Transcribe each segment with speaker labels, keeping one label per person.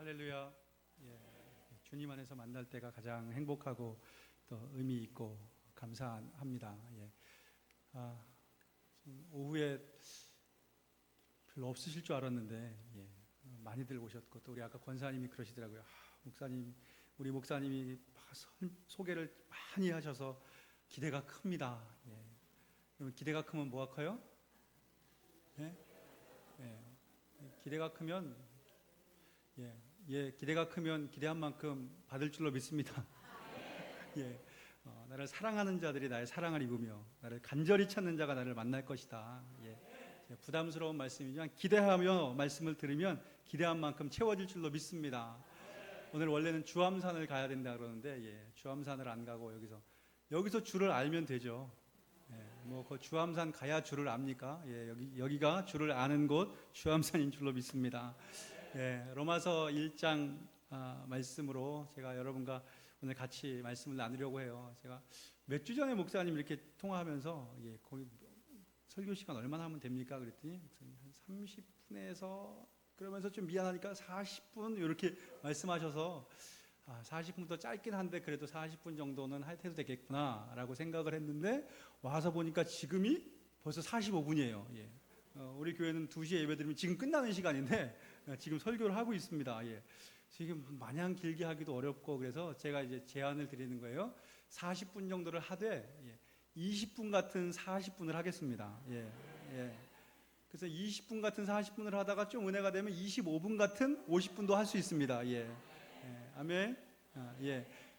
Speaker 1: 할렐루야. 예, 주님 안에서 만날 때가 가장 행복하고 또 의미 있고 감사합니다. 예. 오후에 별로 없으실 줄 알았는데 많이들 오셨고 또 우리 아까 권사님이 그러시더라고요. 목사님, 우리 목사님이 소개를 많이 하셔서 기대가 큽니다. 그러면 기대가 크면 뭐가 커요? 기대가 크면 기대가 크면 기대한 만큼 받을 줄로 믿습니다. 나를 사랑하는 자들이 나의 사랑을 입으며 나를 간절히 찾는 자가 나를 만날 것이다. 부담스러운 말씀이지만 기대하며 말씀을 들으면 기대한 만큼 채워질 줄로 믿습니다. 오늘 원래는 주암산을 가야 된다 그러는데 주암산을 안 가고 여기서 주를 알면 되죠. 그 주암산 가야 주를 압니까? 여기가 주를 아는 곳 주암산인 줄로 믿습니다. 로마서 1장 말씀으로 제가 여러분과 오늘 같이 말씀을 나누려고 해요. 제가 몇 주 전에 목사님 이렇게 통화하면서 거기 설교 시간 얼마나 하면 됩니까? 그랬더니 한 30분에서 그러면서 좀 미안하니까 40분 이렇게 말씀하셔서 40분도 짧긴 한데 그래도 40분 정도는 해도 되겠구나 라고 생각을 했는데 와서 보니까 지금이 벌써 45분이에요. 우리 교회는 2시에 예배드리면 지금 끝나는 시간인데 지금 설교를 하고 있습니다. 지금 마냥 길게 하기도 어렵고 그래서 제가 이제 제안을 드리는 거예요. 40분 정도를 하되 20분 같은 40분을 하겠습니다. 그래서 20분 같은 40분을 하다가 좀 은혜가 되면 25분 같은 50분도 할 수 있습니다. 아멘.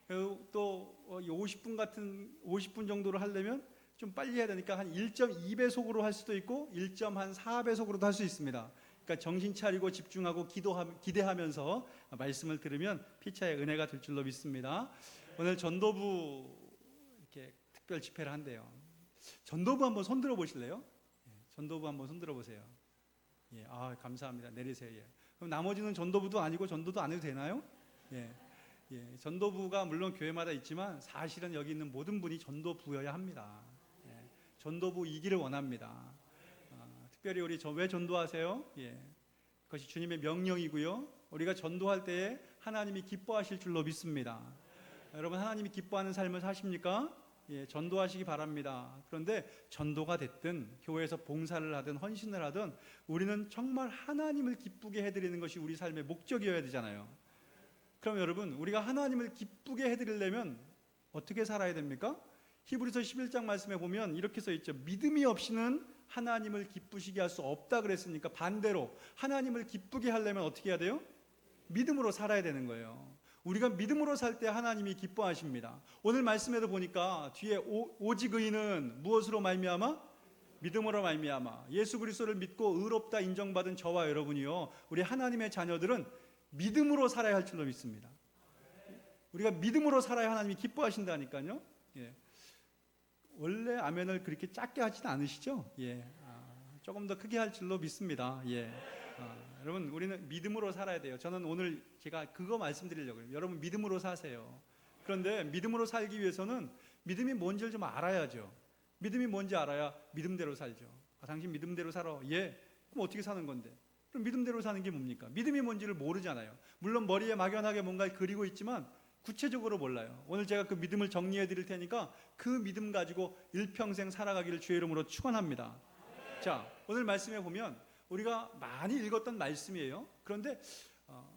Speaker 1: 그리고 또 50분 같은 50분 정도를 하려면 좀 빨리 해야 되니까 한 1.2배속으로 할 수도 있고 1.4배속으로도 할 수 있습니다. 그러니까 정신 차리고 집중하고 기대하면서 말씀을 들으면 피차의 은혜가 될 줄로 믿습니다. 오늘 전도부 이렇게 특별 집회를 한대요. 전도부 한번 손 들어 보실래요? 전도부 한번 손 들어 보세요. 감사합니다. 내리세요. 그럼 나머지는 전도부도 아니고 전도도 안 해도 되나요? 전도부가 물론 교회마다 있지만 사실은 여기 있는 모든 분이 전도부여야 합니다. 전도부이기를 원합니다. 특별히 우리 왜 전도하세요? 그것이 주님의 명령이고요. 우리가 전도할 때에 하나님이 기뻐하실 줄로 믿습니다. 여러분 하나님이 기뻐하는 삶을 사십니까? 전도하시기 바랍니다. 그런데 전도가 됐든 교회에서 봉사를 하든 헌신을 하든 우리는 정말 하나님을 기쁘게 해드리는 것이 우리 삶의 목적이어야 되잖아요. 그럼 여러분 우리가 하나님을 기쁘게 해드리려면 어떻게 살아야 됩니까? 히브리서 11장 말씀에 보면 이렇게 써있죠. 믿음이 없이는 하나님을 기쁘시게 할 수 없다 그랬으니까 반대로 하나님을 기쁘게 하려면 어떻게 해야 돼요? 믿음으로 살아야 되는 거예요. 우리가 믿음으로 살 때 하나님이 기뻐하십니다. 오늘 말씀에도 보니까 뒤에 오직 의인은 무엇으로 말미암아? 믿음으로 말미암아. 예수 그리스도를 믿고 의롭다 인정받은 저와 여러분이요, 우리 하나님의 자녀들은 믿음으로 살아야 할 줄로 믿습니다. 우리가 믿음으로 살아야 하나님이 기뻐하신다니까요. 원래 아멘을 그렇게 작게 하지는 않으시죠? 조금 더 크게 할 줄로 믿습니다. 여러분 우리는 믿음으로 살아야 돼요. 저는 오늘 제가 그거 말씀드리려고 해요. 여러분 믿음으로 사세요. 그런데 믿음으로 살기 위해서는 믿음이 뭔지를 좀 알아야죠. 믿음이 뭔지 알아야 믿음대로 살죠. 당신 믿음대로 살아. 그럼 어떻게 사는 건데? 그럼 믿음대로 사는 게 뭡니까? 믿음이 뭔지를 모르잖아요. 물론 머리에 막연하게 뭔가를 그리고 있지만 구체적으로 몰라요. 오늘 제가 그 믿음을 정리해 드릴 테니까 그 믿음 가지고 일평생 살아가기를 주의 이름으로 축원합니다. 자, 오늘 말씀에 보면 우리가 많이 읽었던 말씀이에요. 그런데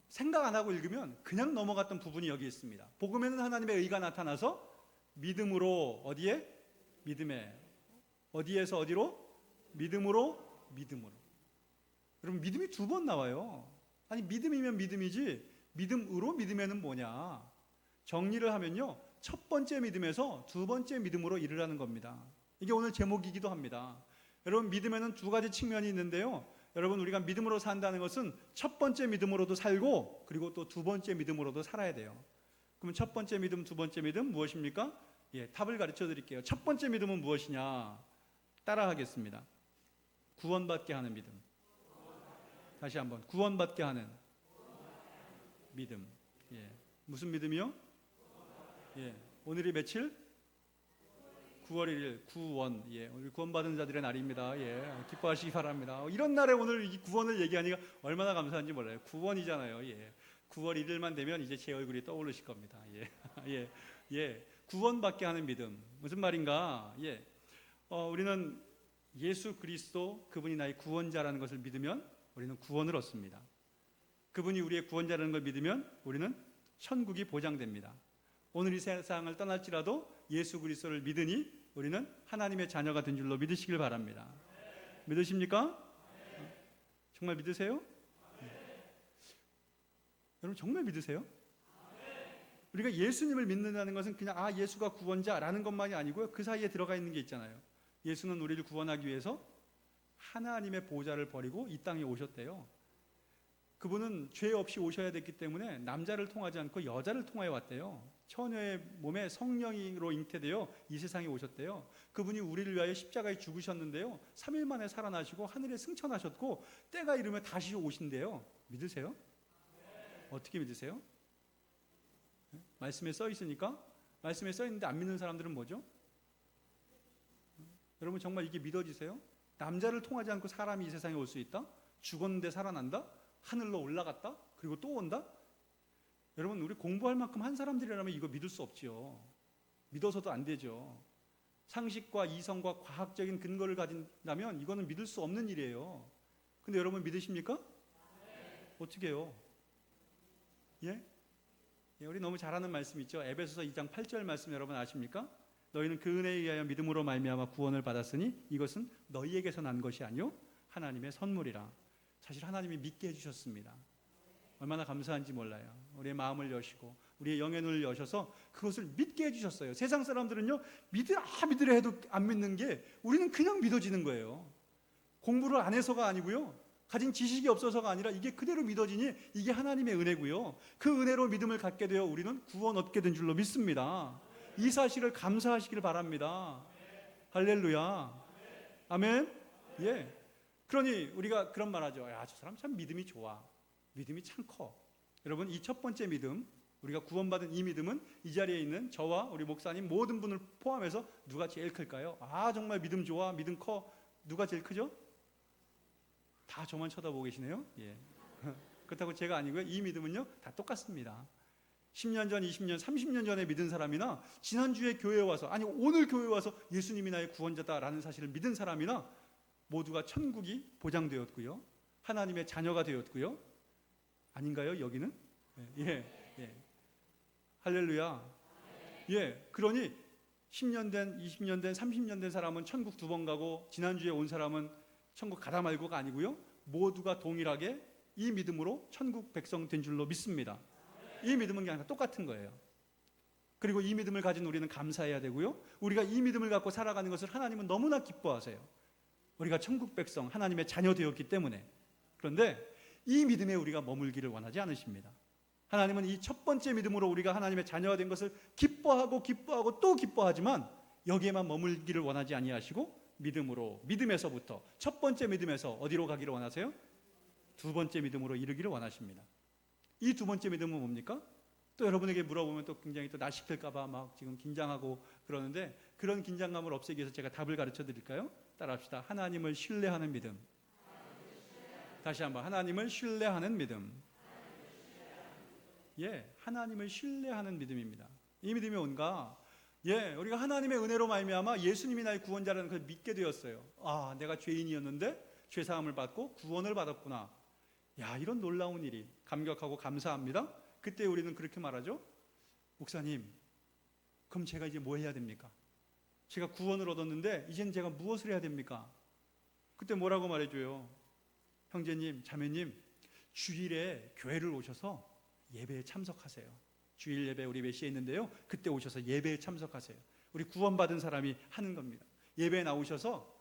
Speaker 1: 생각 안 하고 읽으면 그냥 넘어갔던 부분이 여기 있습니다. 복음에는 하나님의 의가 나타나서 믿음으로 어디에? 믿음에. 어디에서 어디로? 믿음으로 믿음으로. 여러분 믿음이 2번 나와요. 아니 믿음이면 믿음이지 믿음으로 믿음에는 뭐냐? 정리를 하면요, 첫 번째 믿음에서 2번째 믿음으로 이르라는 겁니다. 이게 오늘 제목이기도 합니다. 여러분 믿음에는 2가지 측면이 있는데요, 여러분 우리가 믿음으로 산다는 것은 첫 번째 믿음으로도 살고 그리고 또 2번째 믿음으로도 살아야 돼요. 그러면 첫 번째 믿음, 2번째 믿음 무엇입니까? 답을 가르쳐 드릴게요. 첫 번째 믿음은 무엇이냐? 따라 하겠습니다. 구원받게 하는 믿음. 다시 한번, 구원받게 하는 믿음. 무슨 믿음이요? 오늘이 며칠? 9월 1일 구원. 오늘 구원받은 자들의 날입니다. 기뻐하시기 바랍니다. 이런 날에 오늘 이 구원을 얘기하니까 얼마나 감사한지 몰라요. 구원이잖아요. 9월 1일만 되면 이제 제 얼굴이 떠오르실 겁니다. 예. 예. 예. 구원받게 하는 믿음. 무슨 말인가? 예. 우리는 예수 그리스도 그분이 나의 구원자라는 것을 믿으면 우리는 구원을 얻습니다. 그분이 우리의 구원자라는 걸 믿으면 우리는 천국이 보장됩니다. 오늘 이 세상을 떠날지라도 예수 그리스도를 믿으니 우리는 하나님의 자녀가 된 줄로 믿으시길 바랍니다. 믿으십니까? 정말 믿으세요? 여러분 정말 믿으세요? 우리가 예수님을 믿는다는 것은 그냥 예수가 구원자라는 것만이 아니고요. 그 사이에 들어가 있는 게 있잖아요. 예수는 우리를 구원하기 위해서 하나님의 보좌를 버리고 이 땅에 오셨대요. 그분은 죄 없이 오셔야 됐기 때문에 남자를 통하지 않고 여자를 통하여 왔대요. 처녀의 몸에 성령으로 잉태되어 이 세상에 오셨대요. 그분이 우리를 위하여 십자가에 죽으셨는데요. 3일 만에 살아나시고 하늘에 승천하셨고 때가 이르면 다시 오신대요. 믿으세요? 어떻게 믿으세요? 말씀에 써 있으니까? 말씀에 써 있는데 안 믿는 사람들은 뭐죠? 여러분 정말 이게 믿어지세요? 남자를 통하지 않고 사람이 이 세상에 올 수 있다? 죽었는데 살아난다? 하늘로 올라갔다? 그리고 또 온다? 여러분 우리 공부할 만큼 한 사람들이라면 이거 믿을 수 없지요. 믿어서도 안 되죠. 상식과 이성과 과학적인 근거를 가진다면 이거는 믿을 수 없는 일이에요. 근데 여러분 믿으십니까? 어떻게 해요? 예? 우리 너무 잘하는 말씀 있죠. 에베소서 2장 8절 말씀 여러분 아십니까? 너희는 그 은혜에 의하여 믿음으로 말미암아 구원을 받았으니 이것은 너희에게서 난 것이 아니요 하나님의 선물이라. 사실 하나님이 믿게 해주셨습니다. 얼마나 감사한지 몰라요. 우리의 마음을 여시고 우리의 영의 눈을 여셔서 그것을 믿게 해주셨어요. 세상 사람들은요 믿으라 해도 안 믿는 게 우리는 그냥 믿어지는 거예요. 공부를 안 해서가 아니고요, 가진 지식이 없어서가 아니라 이게 그대로 믿어지니 이게 하나님의 은혜고요, 그 은혜로 믿음을 갖게 되어 우리는 구원 얻게 된 줄로 믿습니다. 이 사실을 감사하시길 바랍니다. 할렐루야. 아멘. 예. 그러니 우리가 그런 말하죠. 저 사람 참 믿음이 좋아. 믿음이 참 커. 여러분 이 첫 번째 믿음, 우리가 구원받은 이 믿음은 이 자리에 있는 저와 우리 목사님 모든 분을 포함해서 누가 제일 클까요? 정말 믿음 좋아, 믿음 커. 누가 제일 크죠? 다 저만 쳐다보고 계시네요. 예. 그렇다고 제가 아니고요. 이 믿음은요 다 똑같습니다. 10년 전, 20년, 30년 전에 믿은 사람이나 지난주에 교회에 와서, 아니 오늘 교회에 와서 예수님이 나의 구원자다라는 사실을 믿은 사람이나 모두가 천국이 보장되었고요, 하나님의 자녀가 되었고요. 아닌가요 여기는? 예. 할렐루야. 예. 그러니 10년 된, 20년 된, 30년 된 사람은 천국 2번 가고 지난주에 온 사람은 천국 가다 말고가 아니고요, 모두가 동일하게 이 믿음으로 천국 백성 된 줄로 믿습니다. 이 믿음은 그냥 똑같은 거예요. 그리고 이 믿음을 가진 우리는 감사해야 되고요, 우리가 이 믿음을 갖고 살아가는 것을 하나님은 너무나 기뻐하세요. 우리가 천국 백성, 하나님의 자녀 되었기 때문에. 그런데 이 믿음에 우리가 머물기를 원하지 않으십니다. 하나님은 이 첫 번째 믿음으로 우리가 하나님의 자녀가 된 것을 기뻐하고 또 기뻐하지만 여기에만 머물기를 원하지 아니하시고 믿음에서부터 첫 번째 믿음에서 어디로 가기를 원하세요? 두 번째 믿음으로 이르기를 원하십니다. 이 두 번째 믿음은 뭡니까? 또 여러분에게 물어보면 또 굉장히 또 나 시킬까봐 막 지금 긴장하고 그러는데, 그런 긴장감을 없애기 위해서 제가 답을 가르쳐 드릴까요? 따라합시다. 하나님을 신뢰하는 믿음. 다시 한번, 하나님을 신뢰하는 믿음. 예, 하나님을 신뢰하는 믿음입니다. 이 믿음이 뭔가? 예, 우리가 하나님의 은혜로 말미암아 예수님이 나의 구원자라는 것을 믿게 되었어요. 내가 죄인이었는데 죄 사함을 받고 구원을 받았구나. 이런 놀라운 일이, 감격하고 감사합니다. 그때 우리는 그렇게 말하죠. 목사님, 그럼 제가 이제 뭐 해야 됩니까? 제가 구원을 얻었는데 이제는 제가 무엇을 해야 됩니까? 그때 뭐라고 말해줘요? 형제님, 자매님, 주일에 교회를 오셔서 예배에 참석하세요. 주일 예배 우리 메시에 있는데요, 그때 오셔서 예배에 참석하세요. 우리 구원받은 사람이 하는 겁니다. 예배에 나오셔서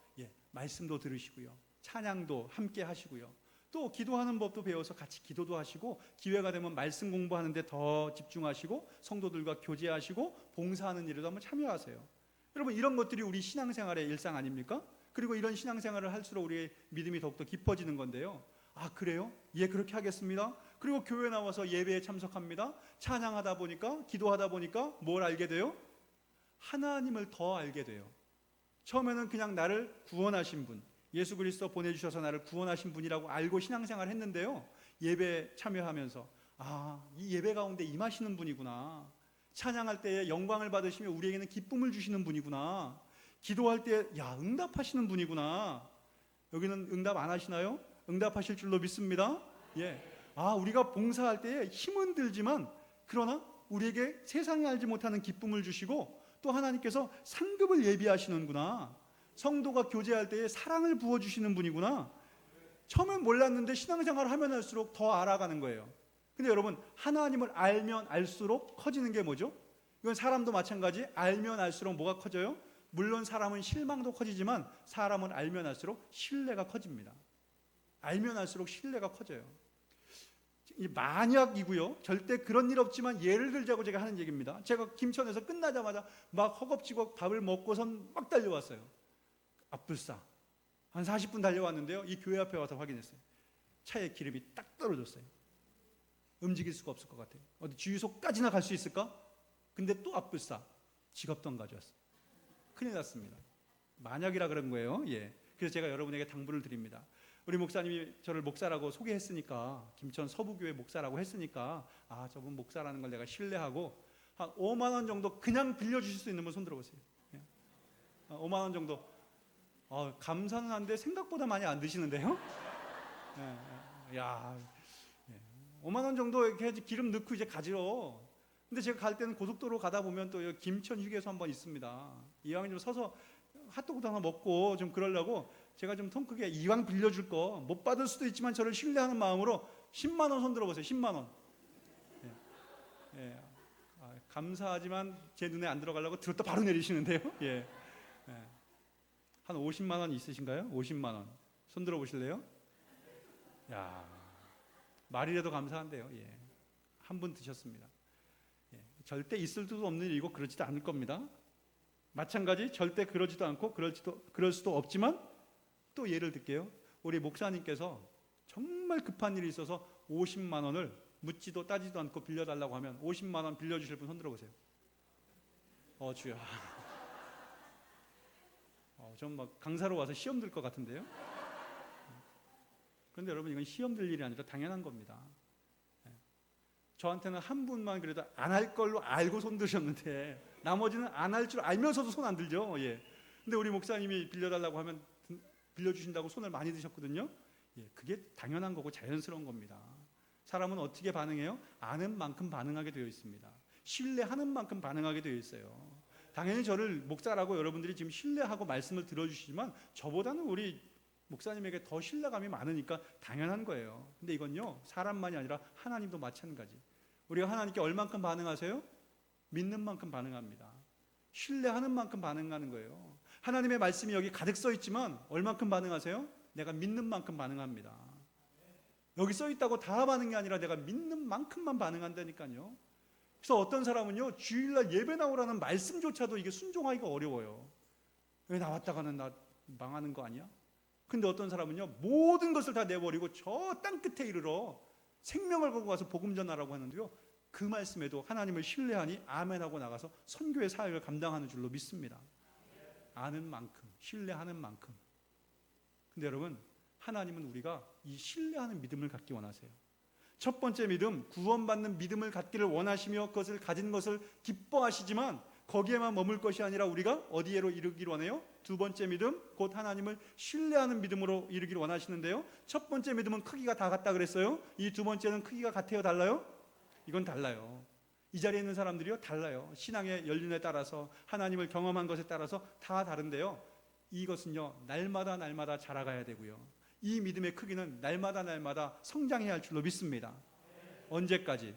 Speaker 1: 말씀도 들으시고요, 찬양도 함께 하시고요, 또 기도하는 법도 배워서 같이 기도도 하시고, 기회가 되면 말씀 공부하는데 더 집중하시고, 성도들과 교제하시고, 봉사하는 일에도 한번 참여하세요. 여러분 이런 것들이 우리 신앙생활의 일상 아닙니까? 그리고 이런 신앙생활을 할수록 우리의 믿음이 더욱더 깊어지는 건데요. 그래요? 예, 그렇게 하겠습니다. 그리고 교회 나와서 예배에 참석합니다. 찬양하다 보니까, 기도하다 보니까 뭘 알게 돼요? 하나님을 더 알게 돼요. 처음에는 그냥 나를 구원하신 분, 예수 그리스도 보내주셔서 나를 구원하신 분이라고 알고 신앙생활을 했는데요, 예배에 참여하면서 이 예배 가운데 임하시는 분이구나. 찬양할 때에 영광을 받으시며 우리에게는 기쁨을 주시는 분이구나. 기도할 때 응답하시는 분이구나. 여기는 응답 안 하시나요? 응답하실 줄로 믿습니다. 예. 우리가 봉사할 때에 힘은 들지만 그러나 우리에게 세상이 알지 못하는 기쁨을 주시고 또 하나님께서 상급을 예비하시는구나. 성도가 교제할 때에 사랑을 부어주시는 분이구나. 처음엔 몰랐는데 신앙생활을 하면 할수록 더 알아가는 거예요. 근데 여러분, 하나님을 알면 알수록 커지는 게 뭐죠? 이건 사람도 마찬가지. 알면 알수록 뭐가 커져요? 물론 사람은 실망도 커지지만 사람은 알면 알수록 신뢰가 커집니다. 알면 알수록 신뢰가 커져요. 이 만약이고요. 절대 그런 일 없지만 예를 들자고 제가 하는 얘기입니다. 제가 김천에서 끝나자마자 막 허겁지겁 밥을 먹고선 막 달려왔어요. 앞불싸 한 40분 달려왔는데요. 이 교회 앞에 와서 확인했어요. 차에 기름이 딱 떨어졌어요. 움직일 수가 없을 것 같아요. 어디 주유소까지나 갈 수 있을까? 근데 또 앞불싸 지갑도 안 가져왔어요. 큰일 났습니다. 만약이라 그런 거예요. 예. 그래서 제가 여러분에게 당부를 드립니다. 우리 목사님이 저를 목사라고 소개했으니까, 김천 서부교회 목사라고 했으니까 저분 목사라는 걸 내가 신뢰하고 한 5만 원 정도 그냥 빌려주실 수 있는 분 손 들어보세요. 5만 원 정도. 감사는 한데 생각보다 많이 안 드시는데요. 5만 원 정도 이렇게 기름 넣고 이제 가지러. 근데 제가 갈 때는 고속도로 가다 보면 또 김천 휴게소 한번 있습니다. 이왕 좀 서서 핫도그도 하나 먹고 좀 그러려고 제가 좀 통 크게 이왕 빌려줄 거 못 받을 수도 있지만 저를 신뢰하는 마음으로 10만 원 손 들어보세요. 10만 원. 감사하지만 제 눈에 안 들어가려고 들었다 바로 내리시는데요. 한 50만 원 있으신가요? 50만 원. 손 들어보실래요? 말이라도 감사한데요. 한 분 드셨습니다. 절대 있을 수도 없는 일이고 그렇지도 않을 겁니다. 마찬가지 절대 그러지도 않고 그럴 수도 없지만 또 예를 들게요. 우리 목사님께서 정말 급한 일이 있어서 50만 원을 묻지도 따지도 않고 빌려달라고 하면 50만 원 빌려주실 분 손 들어보세요. 주야. 전 막 강사로 와서 시험 들 것 같은데요. 그런데 여러분, 이건 시험 들 일이 아니라 당연한 겁니다. 저한테는 한 분만 그래도 안 할 걸로 알고 손 드셨는데 나머지는 안 할 줄 알면서도 손 안 들죠. 근데 우리 목사님이 빌려달라고 하면 빌려주신다고 손을 많이 드셨거든요. 그게 당연한 거고 자연스러운 겁니다. 사람은 어떻게 반응해요? 아는 만큼 반응하게 되어 있습니다. 신뢰하는 만큼 반응하게 되어 있어요. 당연히 저를 목사라고 여러분들이 지금 신뢰하고 말씀을 들어주시지만 저보다는 우리 목사님에게 더 신뢰감이 많으니까 당연한 거예요. 근데 이건요, 사람만이 아니라 하나님도 마찬가지. 우리가 하나님께 얼만큼 반응하세요? 믿는 만큼 반응합니다. 신뢰하는 만큼 반응하는 거예요. 하나님의 말씀이 여기 가득 써 있지만 얼만큼 반응하세요? 내가 믿는 만큼 반응합니다. 여기 써 있다고 다 반응이 아니라 내가 믿는 만큼만 반응한다니까요. 그래서 어떤 사람은요, 주일날 예배 나오라는 말씀조차도 이게 순종하기가 어려워요. 왜 나왔다가는 나 망하는 거 아니야? 근데 어떤 사람은요, 모든 것을 다 내버리고 저 땅끝에 이르러 생명을 걸고 가서 복음 전하라고 하는데요, 그 말씀에도 하나님을 신뢰하니 아멘하고 나가서 선교의 사역을 감당하는 줄로 믿습니다. 아는 만큼, 신뢰하는 만큼. 근데 여러분, 하나님은 우리가 이 신뢰하는 믿음을 갖기 원하세요. 첫 번째 믿음, 구원받는 믿음을 갖기를 원하시며 그것을 가진 것을 기뻐하시지만 거기에만 머물 것이 아니라 우리가 어디에로 이르기를 원해요? 두 번째 믿음, 곧 하나님을 신뢰하는 믿음으로 이르기를 원하시는데요, 첫 번째 믿음은 크기가 다 같다 그랬어요. 이 두 번째는 크기가 같아요, 달라요? 이건 달라요. 이 자리에 있는 사람들이요, 달라요. 신앙의 연륜에 따라서, 하나님을 경험한 것에 따라서 다 다른데요, 이것은요, 날마다 자라가야 되고요, 이 믿음의 크기는 날마다 성장해야 할 줄로 믿습니다. 언제까지?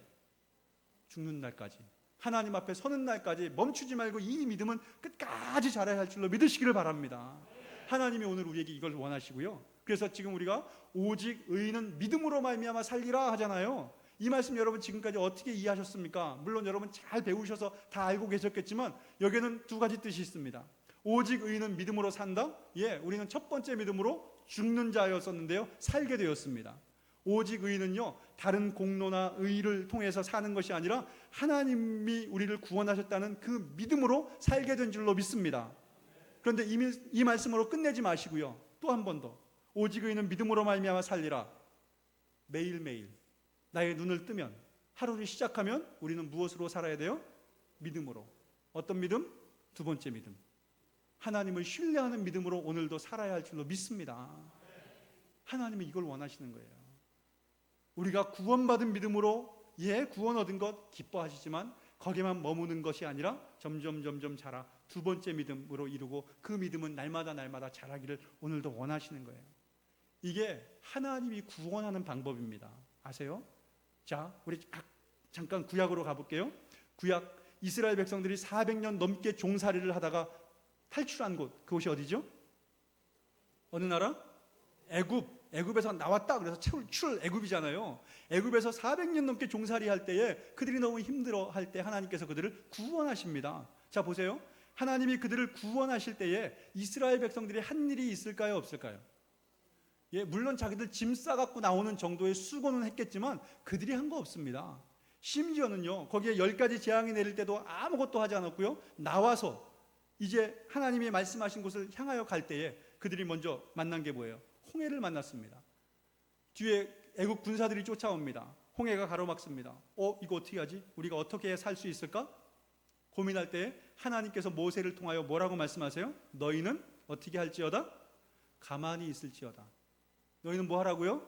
Speaker 1: 죽는 날까지, 하나님 앞에 서는 날까지 멈추지 말고 이 믿음은 끝까지 자라야 할 줄로 믿으시기를 바랍니다. 하나님이 오늘 우리에게 이걸 원하시고요. 그래서 지금 우리가 오직 의인은 믿음으로 말미암아 살리라 하잖아요. 이 말씀 여러분 지금까지 어떻게 이해하셨습니까? 물론 여러분 잘 배우셔서 다 알고 계셨겠지만 여기에는 두 가지 뜻이 있습니다. 오직 의인은 믿음으로 산다? 우리는 첫 번째 믿음으로 죽는 자였었는데요, 살게 되었습니다. 오직 의인은요, 다른 공로나 의를 통해서 사는 것이 아니라 하나님이 우리를 구원하셨다는 그 믿음으로 살게 된 줄로 믿습니다. 그런데 이 말씀으로 끝내지 마시고요, 또 한 번 더, 오직 의인은 믿음으로 말미암아 살리라. 매일매일 나의 눈을 뜨면 하루를 시작하면 우리는 무엇으로 살아야 돼요? 믿음으로. 어떤 믿음? 두 번째 믿음. 하나님을 신뢰하는 믿음으로 오늘도 살아야 할 줄로 믿습니다. 하나님은 이걸 원하시는 거예요. 우리가 구원받은 믿음으로 구원 얻은 것 기뻐하시지만 거기에만 머무는 것이 아니라 점점 자라 두 번째 믿음으로 이루고 그 믿음은 날마다 자라기를 오늘도 원하시는 거예요. 이게 하나님이 구원하는 방법입니다. 아세요? 자, 우리 잠깐 구약으로 가볼게요. 구약 이스라엘 백성들이 400년 넘게 종살이를 하다가 탈출한 곳, 그곳이 어디죠? 어느 나라? 애굽에서 나왔다 그래서 출 애굽이잖아요. 애굽에서 400년 넘게 종살이 할 때에 그들이 너무 힘들어 할 때 하나님께서 그들을 구원하십니다. 자, 보세요. 하나님이 그들을 구원하실 때에 이스라엘 백성들이 한 일이 있을까요, 없을까요? 물론 자기들 짐 싸갖고 나오는 정도의 수고는 했겠지만 그들이 한 거 없습니다. 심지어는요, 거기에 10가지 재앙이 내릴 때도 아무것도 하지 않았고요, 나와서 이제 하나님이 말씀하신 곳을 향하여 갈 때에 그들이 먼저 만난 게 뭐예요? 홍해를 만났습니다. 뒤에 애국 군사들이 쫓아옵니다. 홍해가 가로막습니다. 이거 어떻게 하지? 우리가 어떻게 살 수 있을까? 고민할 때에 하나님께서 모세를 통하여 뭐라고 말씀하세요? 너희는 어떻게 할지어다? 가만히 있을지어다. 너희는 뭐 하라고요?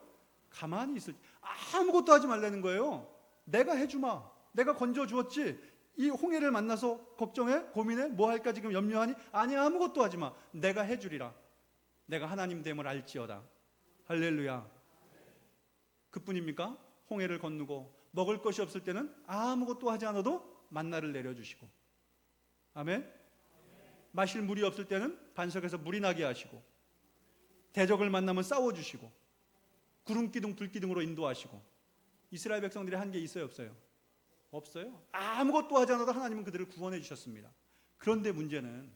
Speaker 1: 가만히 아무것도 하지 말라는 거예요. 내가 해주마. 내가 건져주었지. 이 홍해를 만나서 걱정해? 고민해? 뭐 할까 지금 염려하니? 아니, 아무것도 하지 마. 내가 해주리라. 내가 하나님 됨을 알지어다. 할렐루야. 그뿐입니까? 홍해를 건너고 먹을 것이 없을 때는 아무것도 하지 않아도 만나를 내려주시고, 아멘. 마실 물이 없을 때는 반석에서 물이 나게 하시고, 대적을 만나면 싸워주시고, 구름기둥 불기둥으로 인도하시고. 이스라엘 백성들이 한 게 있어요, 없어요? 없어요. 아무것도 하지 않아도 하나님은 그들을 구원해 주셨습니다. 그런데 문제는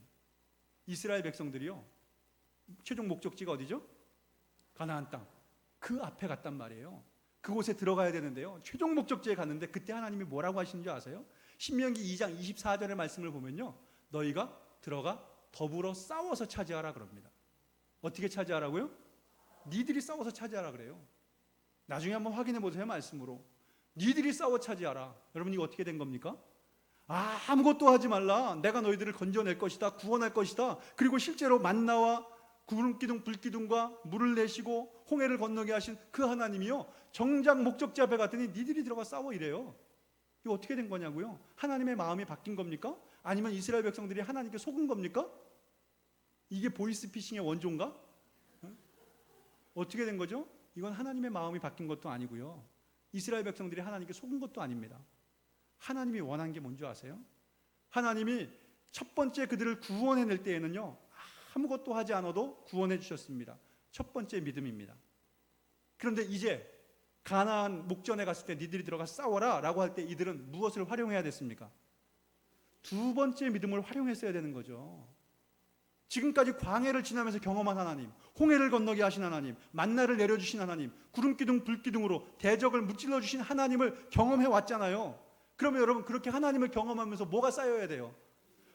Speaker 1: 이스라엘 백성들이요, 최종 목적지가 어디죠? 가나안 땅. 그 앞에 갔단 말이에요. 그곳에 들어가야 되는데요, 최종 목적지에 갔는데 그때 하나님이 뭐라고 하시는 줄 아세요? 신명기 2장 24절의 말씀을 보면요, 너희가 들어가 더불어 싸워서 차지하라 그럽니다. 어떻게 차지하라고요? 니들이 싸워서 차지하라 그래요. 나중에 한번 확인해 보세요, 말씀으로. 니들이 싸워 차지하라. 여러분, 이거 어떻게 된 겁니까? 아무것도 하지 말라. 내가 너희들을 건져낼 것이다. 구원할 것이다. 그리고 실제로 만나와 구름기둥 불기둥과 물을 내시고 홍해를 건너게 하신 그 하나님이요, 정작 목적지 앞에 갔더니 니들이 들어가 싸워 이래요. 이거 어떻게 된 거냐고요? 하나님의 마음이 바뀐 겁니까? 아니면 이스라엘 백성들이 하나님께 속은 겁니까? 이게 보이스피싱의 원조인가? 어떻게 된 거죠? 이건 하나님의 마음이 바뀐 것도 아니고요, 이스라엘 백성들이 하나님께 속은 것도 아닙니다. 하나님이 원한 게 뭔지 아세요? 하나님이 첫 번째 그들을 구원해낼 때에는요, 아무것도 하지 않아도 구원해 주셨습니다. 첫 번째 믿음입니다. 그런데 이제 가나안 목전에 갔을 때 니들이 들어가 싸워라 라고 할 때 이들은 무엇을 활용해야 됐습니까? 두 번째 믿음을 활용했어야 되는 거죠. 지금까지 광해를 지나면서 경험한 하나님, 홍해를 건너게 하신 하나님, 만나를 내려주신 하나님, 구름기둥 불기둥으로 대적을 무찔러 주신 하나님을 경험해 왔잖아요. 그러면 여러분, 그렇게 하나님을 경험하면서 뭐가 쌓여야 돼요?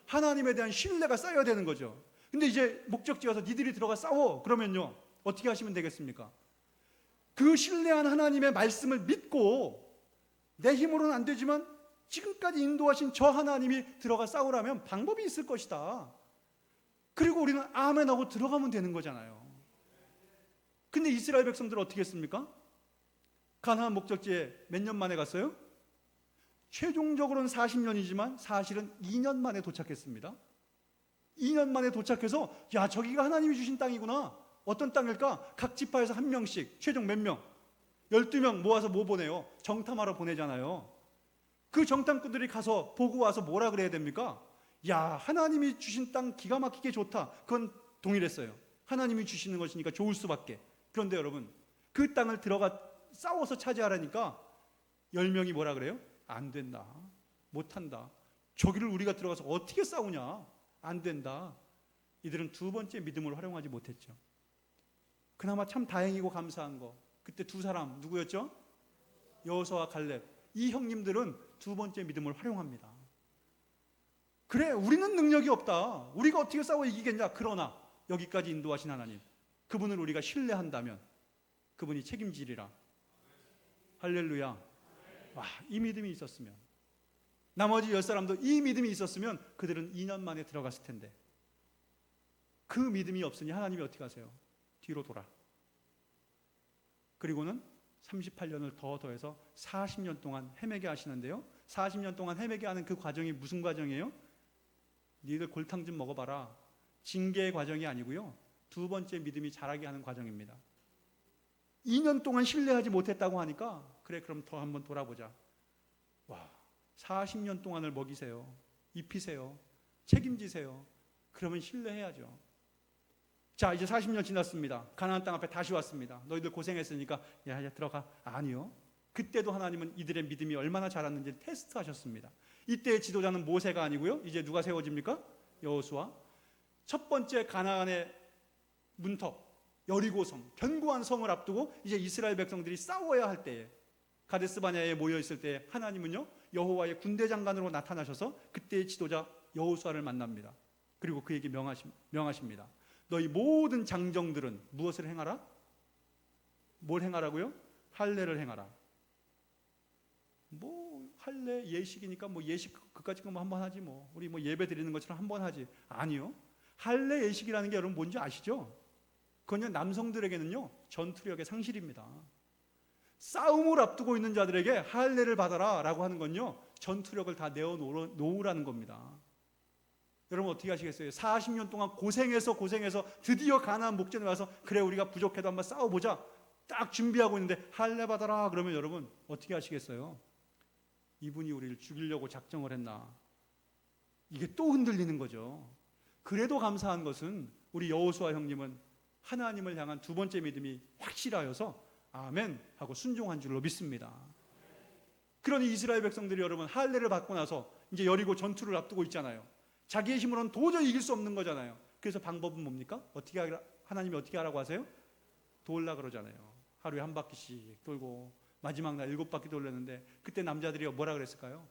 Speaker 1: 하나님에 대한 신뢰가 쌓여야 되는 거죠. 근데 이제 목적지 가서 니들이 들어가 싸워 그러면요, 어떻게 하시면 되겠습니까? 그 신뢰한 하나님의 말씀을 믿고, 내 힘으로는 안 되지만 지금까지 인도하신 저 하나님이 들어가 싸우라면 방법이 있을 것이다. 그리고 우리는 아멘 하고 들어가면 되는 거잖아요. 근데 이스라엘 백성들은 어떻게 했습니까? 가나안 목적지에 몇 년 만에 갔어요? 최종적으로는 40년이지만 사실은 2년 만에 도착했습니다. 2년 만에 도착해서, 야, 저기가 하나님이 주신 땅이구나. 어떤 땅일까? 각 지파에서 한 명씩, 최종 몇 명? 12명 모아서 뭐 보내요? 정탐하러 보내잖아요. 그 정탐꾼들이 가서 보고 와서 뭐라 그래야 됩니까? 야, 하나님이 주신 땅 기가 막히게 좋다. 그건 동일했어요. 하나님이 주시는 것이니까 좋을 수밖에. 그런데 여러분, 그 땅을 들어가 싸워서 차지하라니까 10명이 뭐라 그래요? 안 된다. 못한다. 저기를 우리가 들어가서 어떻게 싸우냐? 안 된다. 이들은 두 번째 믿음을 활용하지 못했죠. 그나마 참 다행이고 감사한 거, 그때 두 사람 누구였죠? 여호수아와 갈렙. 이 형님들은 두 번째 믿음을 활용합니다. 그래, 우리는 능력이 없다. 우리가 어떻게 싸워 이기겠냐? 그러나 여기까지 인도하신 하나님, 그분을 우리가 신뢰한다면 그분이 책임지리라. 할렐루야. 이 믿음이 있었으면, 나머지 10사람도 이 믿음이 있었으면 그들은 2년 만에 들어갔을 텐데, 그 믿음이 없으니 하나님이 어떻게 하세요? 뒤로 돌아. 그리고는 38년을 더해서 40년 동안 헤매게 하시는데요, 40년 동안 헤매게 하는 그 과정이 무슨 과정이에요? 니들 골탕 좀 먹어봐라. 징계의 과정이 아니고요, 두 번째 믿음이 자라게 하는 과정입니다. 2년 동안 신뢰하지 못했다고 하니까, 그래 그럼 더 한번 돌아보자. 40년 동안을 먹이세요, 입히세요, 책임지세요. 그러면 신뢰해야죠. 자, 이제 40년 지났습니다. 가나안 땅 앞에 다시 왔습니다. 너희들 고생했으니까 야, 이제 들어가. 아니요. 그때도 하나님은 이들의 믿음이 얼마나 자랐는지 테스트하셨습니다. 이때의 지도자는 모세가 아니고요, 이제 누가 세워집니까? 여호수아. 첫 번째 가나안의 문턱 여리고성, 견고한 성을 앞두고 이제 이스라엘 백성들이 싸워야 할 때에, 가데스 바냐에 모여 있을 때 하나님은요, 여호와의 군대 장관으로 나타나셔서 그때의 지도자 여호수아를 만납니다. 그리고 그에게 명하십니다. 너희 모든 장정들은 무엇을 행하라? 뭘 행하라고요? 할례를 행하라. 할례 예식이니까 예식 그까짓 거 한번 하지, 우리 예배 드리는 것처럼 한번 하지. 아니요. 할례 예식이라는 게 여러분 뭔지 아시죠? 그건요, 남성들에게는요 전투력의 상실입니다. 싸움을 앞두고 있는 자들에게 할례를 받아라 라고 하는 건요, 전투력을 다 내어놓으라는 겁니다. 여러분 어떻게 하시겠어요? 40년 동안 고생해서 드디어 가나안 목전에 와서, 그래 우리가 부족해도 한번 싸워보자 딱 준비하고 있는데 할례 받아라 그러면 여러분 어떻게 하시겠어요? 이분이 우리를 죽이려고 작정을 했나? 이게 또 흔들리는 거죠. 그래도 감사한 것은 우리 여호수아 형님은 하나님을 향한 두 번째 믿음이 확실하여서 아멘 하고 순종한 줄로 믿습니다. 그러니 이스라엘 백성들이 여러분 할례를 받고 나서 이제 여리고 전투를 앞두고 있잖아요. 자기의 힘으로는 도저히 이길 수 없는 거잖아요. 그래서 방법은 뭡니까? 하나님이 어떻게 하라고 하세요? 돌라 그러잖아요. 하루에 한 바퀴씩 돌고 마지막 날 7바퀴 돌렸는데, 그때 남자들이 뭐라 그랬을까요?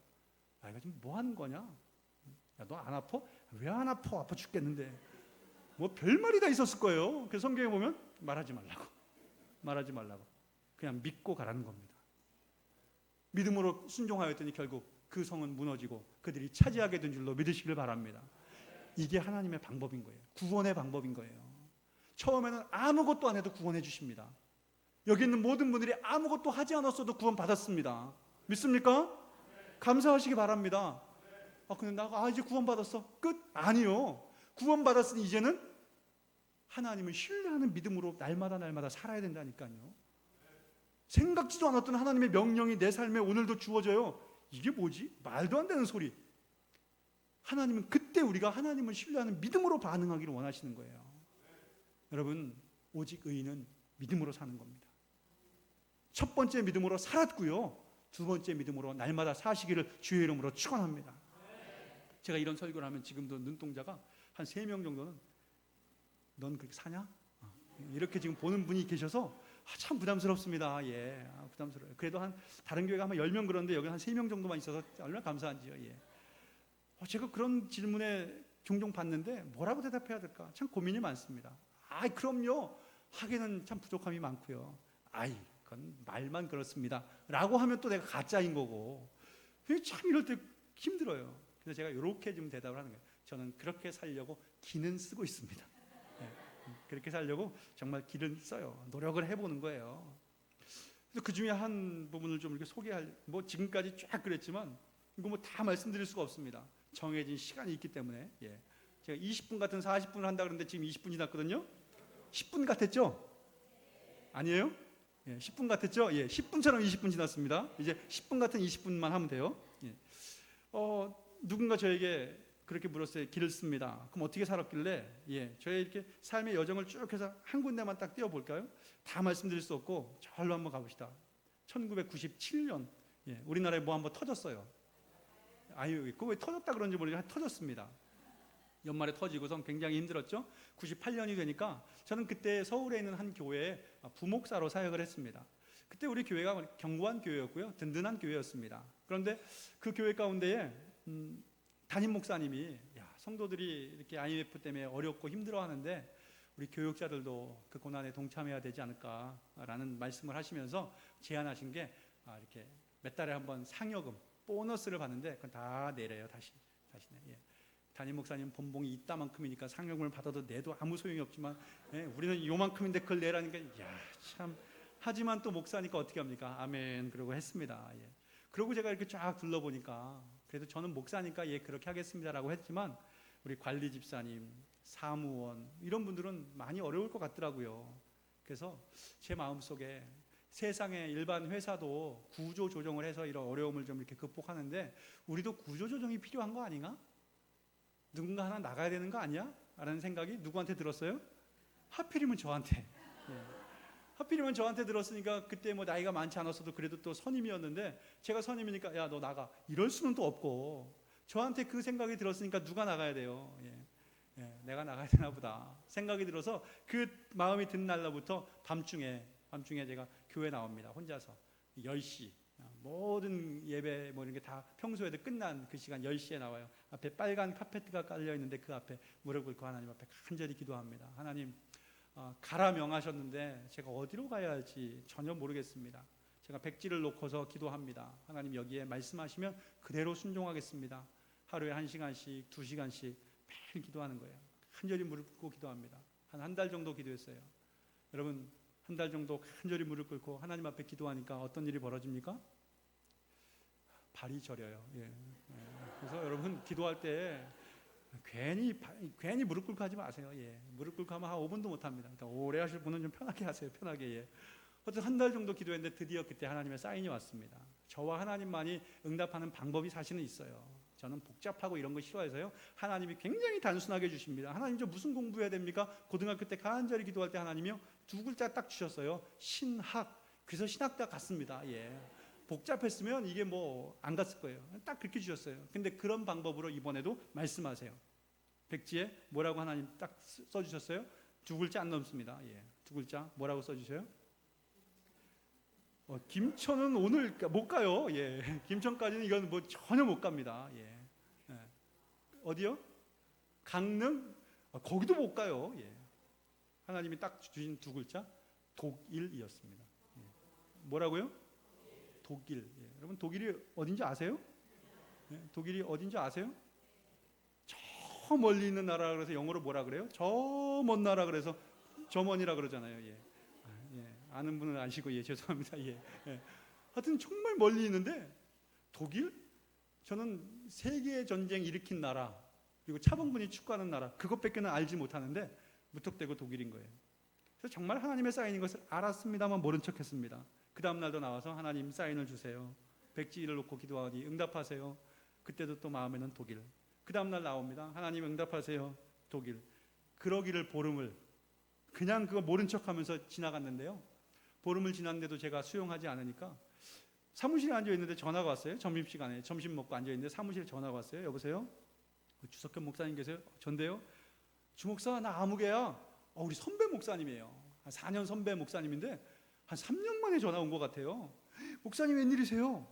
Speaker 1: 이거 지금 뭐 하는 거냐? 야, 너 안 아파? 왜 안 아파? 아파 죽겠는데. 별말이 다 있었을 거예요. 그래서 성경에 보면 말하지 말라고 그냥 믿고 가라는 겁니다. 믿음으로 순종하였더니 결국 그 성은 무너지고 그들이 차지하게 된 줄로 믿으시길 바랍니다. 이게 하나님의 방법인 거예요. 구원의 방법인 거예요. 처음에는 아무것도 안 해도 구원해 주십니다. 여기 있는 모든 분들이 아무것도 하지 않았어도 구원 받았습니다. 믿습니까? 감사하시기 바랍니다. 근데 나 이제 구원 받았어. 끝? 아니요. 구원 받았으니 이제는 하나님을 신뢰하는 믿음으로 날마다 살아야 된다니까요. 생각지도 않았던 하나님의 명령이 내 삶에 오늘도 주어져요. 이게 뭐지? 말도 안 되는 소리. 하나님은 그때 우리가 하나님을 신뢰하는 믿음으로 반응하기를 원하시는 거예요. 여러분, 오직 의인은 믿음으로 사는 겁니다. 첫 번째 믿음으로 살았고요, 두 번째 믿음으로 날마다 사시기를 주의 이름으로 축원합니다. 제가 이런 설교를 하면 지금도 눈동자가 한 3명 정도는 넌 그렇게 사냐? 이렇게 지금 보는 분이 계셔서 참 부담스럽습니다. 부담스러워요. 그래도 다른 교회가 한 10명 그런데 여기 한 3명 정도만 있어서 얼마나 감사한지요. 제가 그런 질문에 종종 받는데 뭐라고 대답해야 될까? 참 고민이 많습니다. 그럼요. 하기는 참 부족함이 많고요. 그건 말만 그렇습니다 라고 하면 또 내가 가짜인 거고, 참 이럴 때 힘들어요. 그래서 제가 이렇게 좀 대답을 하는 거예요. 저는 그렇게 살려고 기는 쓰고 있습니다. 그렇게 살려고 정말 기를 써요. 노력을 해보는 거예요. 그래서 그 중에 한 부분을 좀 이렇게 지금까지 쫙 그랬지만 이거 다 말씀드릴 수가 없습니다. 정해진 시간이 있기 때문에. 제가 20분 같은 40분을 한다 그러는데 지금 20분 지났거든요. 10분 같았죠? 아니에요? 10분 같았죠? 10분처럼 20분 지났습니다. 이제 10분 같은 20분만 하면 돼요. 누군가 저에게 그렇게 물었어요. 길을 씁니다. 그럼 어떻게 살았길래? 저의 이렇게 삶의 여정을 쭉 해서 한 군데만 딱 띄워볼까요? 다 말씀드릴 수 없고 절로 한번 가봅시다. 1997년 우리나라에 한번 터졌어요. 그거 왜 터졌다 그런지 모르겠는데 터졌습니다. 연말에 터지고선 굉장히 힘들었죠. 98년이 되니까 저는 그때 서울에 있는 한 교회에 부목사로 사역을 했습니다. 그때 우리 교회가 견고한 교회였고요, 든든한 교회였습니다. 그런데 그 교회 가운데에 담임 목사님이 성도들이 이렇게 IMF 때문에 어렵고 힘들어하는데 우리 교육자들도 그 고난에 동참해야 되지 않을까라는 말씀을 하시면서 제안하신 게 이렇게 몇 달에 한번 상여금, 보너스를 받는데 그건 다 내려요. 다시 내. 예. 담임 목사님 본봉이 이따만큼이니까 상여금을 받아도 내도 아무 소용이 없지만, 예, 우리는 요만큼인데 그걸 내라니까, 야, 참. 하지만 또 목사니까 어떻게 합니까? 아멘. 그러고 했습니다. 예. 그러고 제가 이렇게 쫙 둘러보니까, 그래도 저는 목사니까 예, 그렇게 하겠습니다라고 했지만, 우리 관리 집사님, 사무원 이런 분들은 많이 어려울 것 같더라고요. 그래서 제 마음속에 세상의 일반 회사도 구조 조정을 해서 이런 어려움을 좀 이렇게 극복하는데, 우리도 구조 조정이 필요한 거 아닌가? 누군가 하나 나가야 되는 거 아니야? 라는 생각이 누구한테 들었어요? 하필이면 저한테. 예. 하필이면 저한테 들었으니까, 그때 뭐 나이가 많지 않았어도 그래도 또 선임이었는데, 제가 선임이니까 야, 너 나가, 이럴 수는 또 없고, 저한테 그 생각이 들었으니까 누가 나가야 돼요? 예. 예, 내가 나가야 되나 보다 생각이 들어서, 그 마음이 든 날로부터 밤중에 제가 교회 나옵니다. 혼자서 10시, 모든 예배 뭐 이런 게 다 평소에도 끝난 그 시간 10시에 나와요. 앞에 빨간 카페트가 깔려 있는데 그 앞에 무릎 꿇고 하나님 앞에 간절히 기도합니다. 하나님, 가라 명하셨는데 제가 어디로 가야 할지 전혀 모르겠습니다. 제가 백지를 놓고서 기도합니다. 하나님, 여기에 말씀하시면 그대로 순종하겠습니다. 하루에 1시간씩 2시간씩 매일 기도하는 거예요. 간절히 무릎 꿇고 기도합니다. 한 달 정도 기도했어요. 여러분, 한 달 정도 간절히 무릎 꿇고 하나님 앞에 기도하니까 어떤 일이 벌어집니까? 발이 저려요. 예. 그래서 여러분, 기도할 때 괜히 무릎 꿇고 하지 마세요. 예. 무릎 꿇고 하면 한 5분도 못 합니다. 그러니까 오래 하실 분은 좀 편하게 하세요. 편하게. 예. 어쨌든 한 달 정도 기도했는데 드디어 그때 하나님의 사인이 왔습니다. 저와 하나님만이 응답하는 방법이 사실은 있어요. 저는 복잡하고 이런 거 싫어해서요. 하나님이 굉장히 단순하게 주십니다. 하나님, 저 무슨 공부해야 됩니까? 고등학교 때 간절히 기도할 때 하나님이요, 2글자 딱 주셨어요. 신학. 그래서 신학대 갔습니다. 예. 복잡했으면 이게 뭐 안 갔을 거예요. 딱 그렇게 주셨어요. 근데 그런 방법으로 이번에도 말씀하세요. 백지에 뭐라고 하나님 딱 써주셨어요? 2글자 안 넘습니다. 예. 2글자 뭐라고 써주세요? 김천은 오늘 못 가요. 예. 김천까지는 이건 뭐 전혀 못 갑니다. 예. 예. 어디요? 강릉? 거기도 못 가요. 예. 하나님이 딱 주신 2글자 독일이었습니다. 예. 뭐라고요? 독일. 예. 여러분, 독일이 어딘지 아세요? 예. 독일이 어딘지 아세요? 저 멀리 있는 나라 그래서 영어로 뭐라 그래요? 저 먼 나라 그래서 저먼이라 그러잖아요. 예. 아는 분은 아시고, 예, 죄송합니다. 예. 예. 하여튼 정말 멀리 있는데, 독일? 저는 세계 전쟁 일으킨 나라, 그리고 차범근이 축구하는 나라, 그것밖에는 알지 못하는데 무턱대고 독일인 거예요. 그래서 정말 하나님의 사인인 것을 알았습니다만 모른 척했습니다. 그 다음 날도 나와서 하나님 사인을 주세요. 백지를 놓고 기도하니 응답하세요. 그때도 또 마음에는 독일. 그 다음 날 나옵니다. 하나님 응답하세요. 독일. 그러기를 보름을 그냥 그거 모른 척하면서 지나갔는데요. 보름을 지났는데도 제가 수용하지 않으니까 사무실에 앉아있는데 전화가 왔어요. 점심시간에 점심 먹고 앉아있는데 사무실에 전화가 왔어요. 여보세요? 주석현 목사님 계세요? 전데요? 주목사, 나 아무개야. 우리 선배 목사님이에요. 한 4년 선배 목사님인데 한 3년 만에 전화 온 것 같아요. 목사님, 웬일이세요?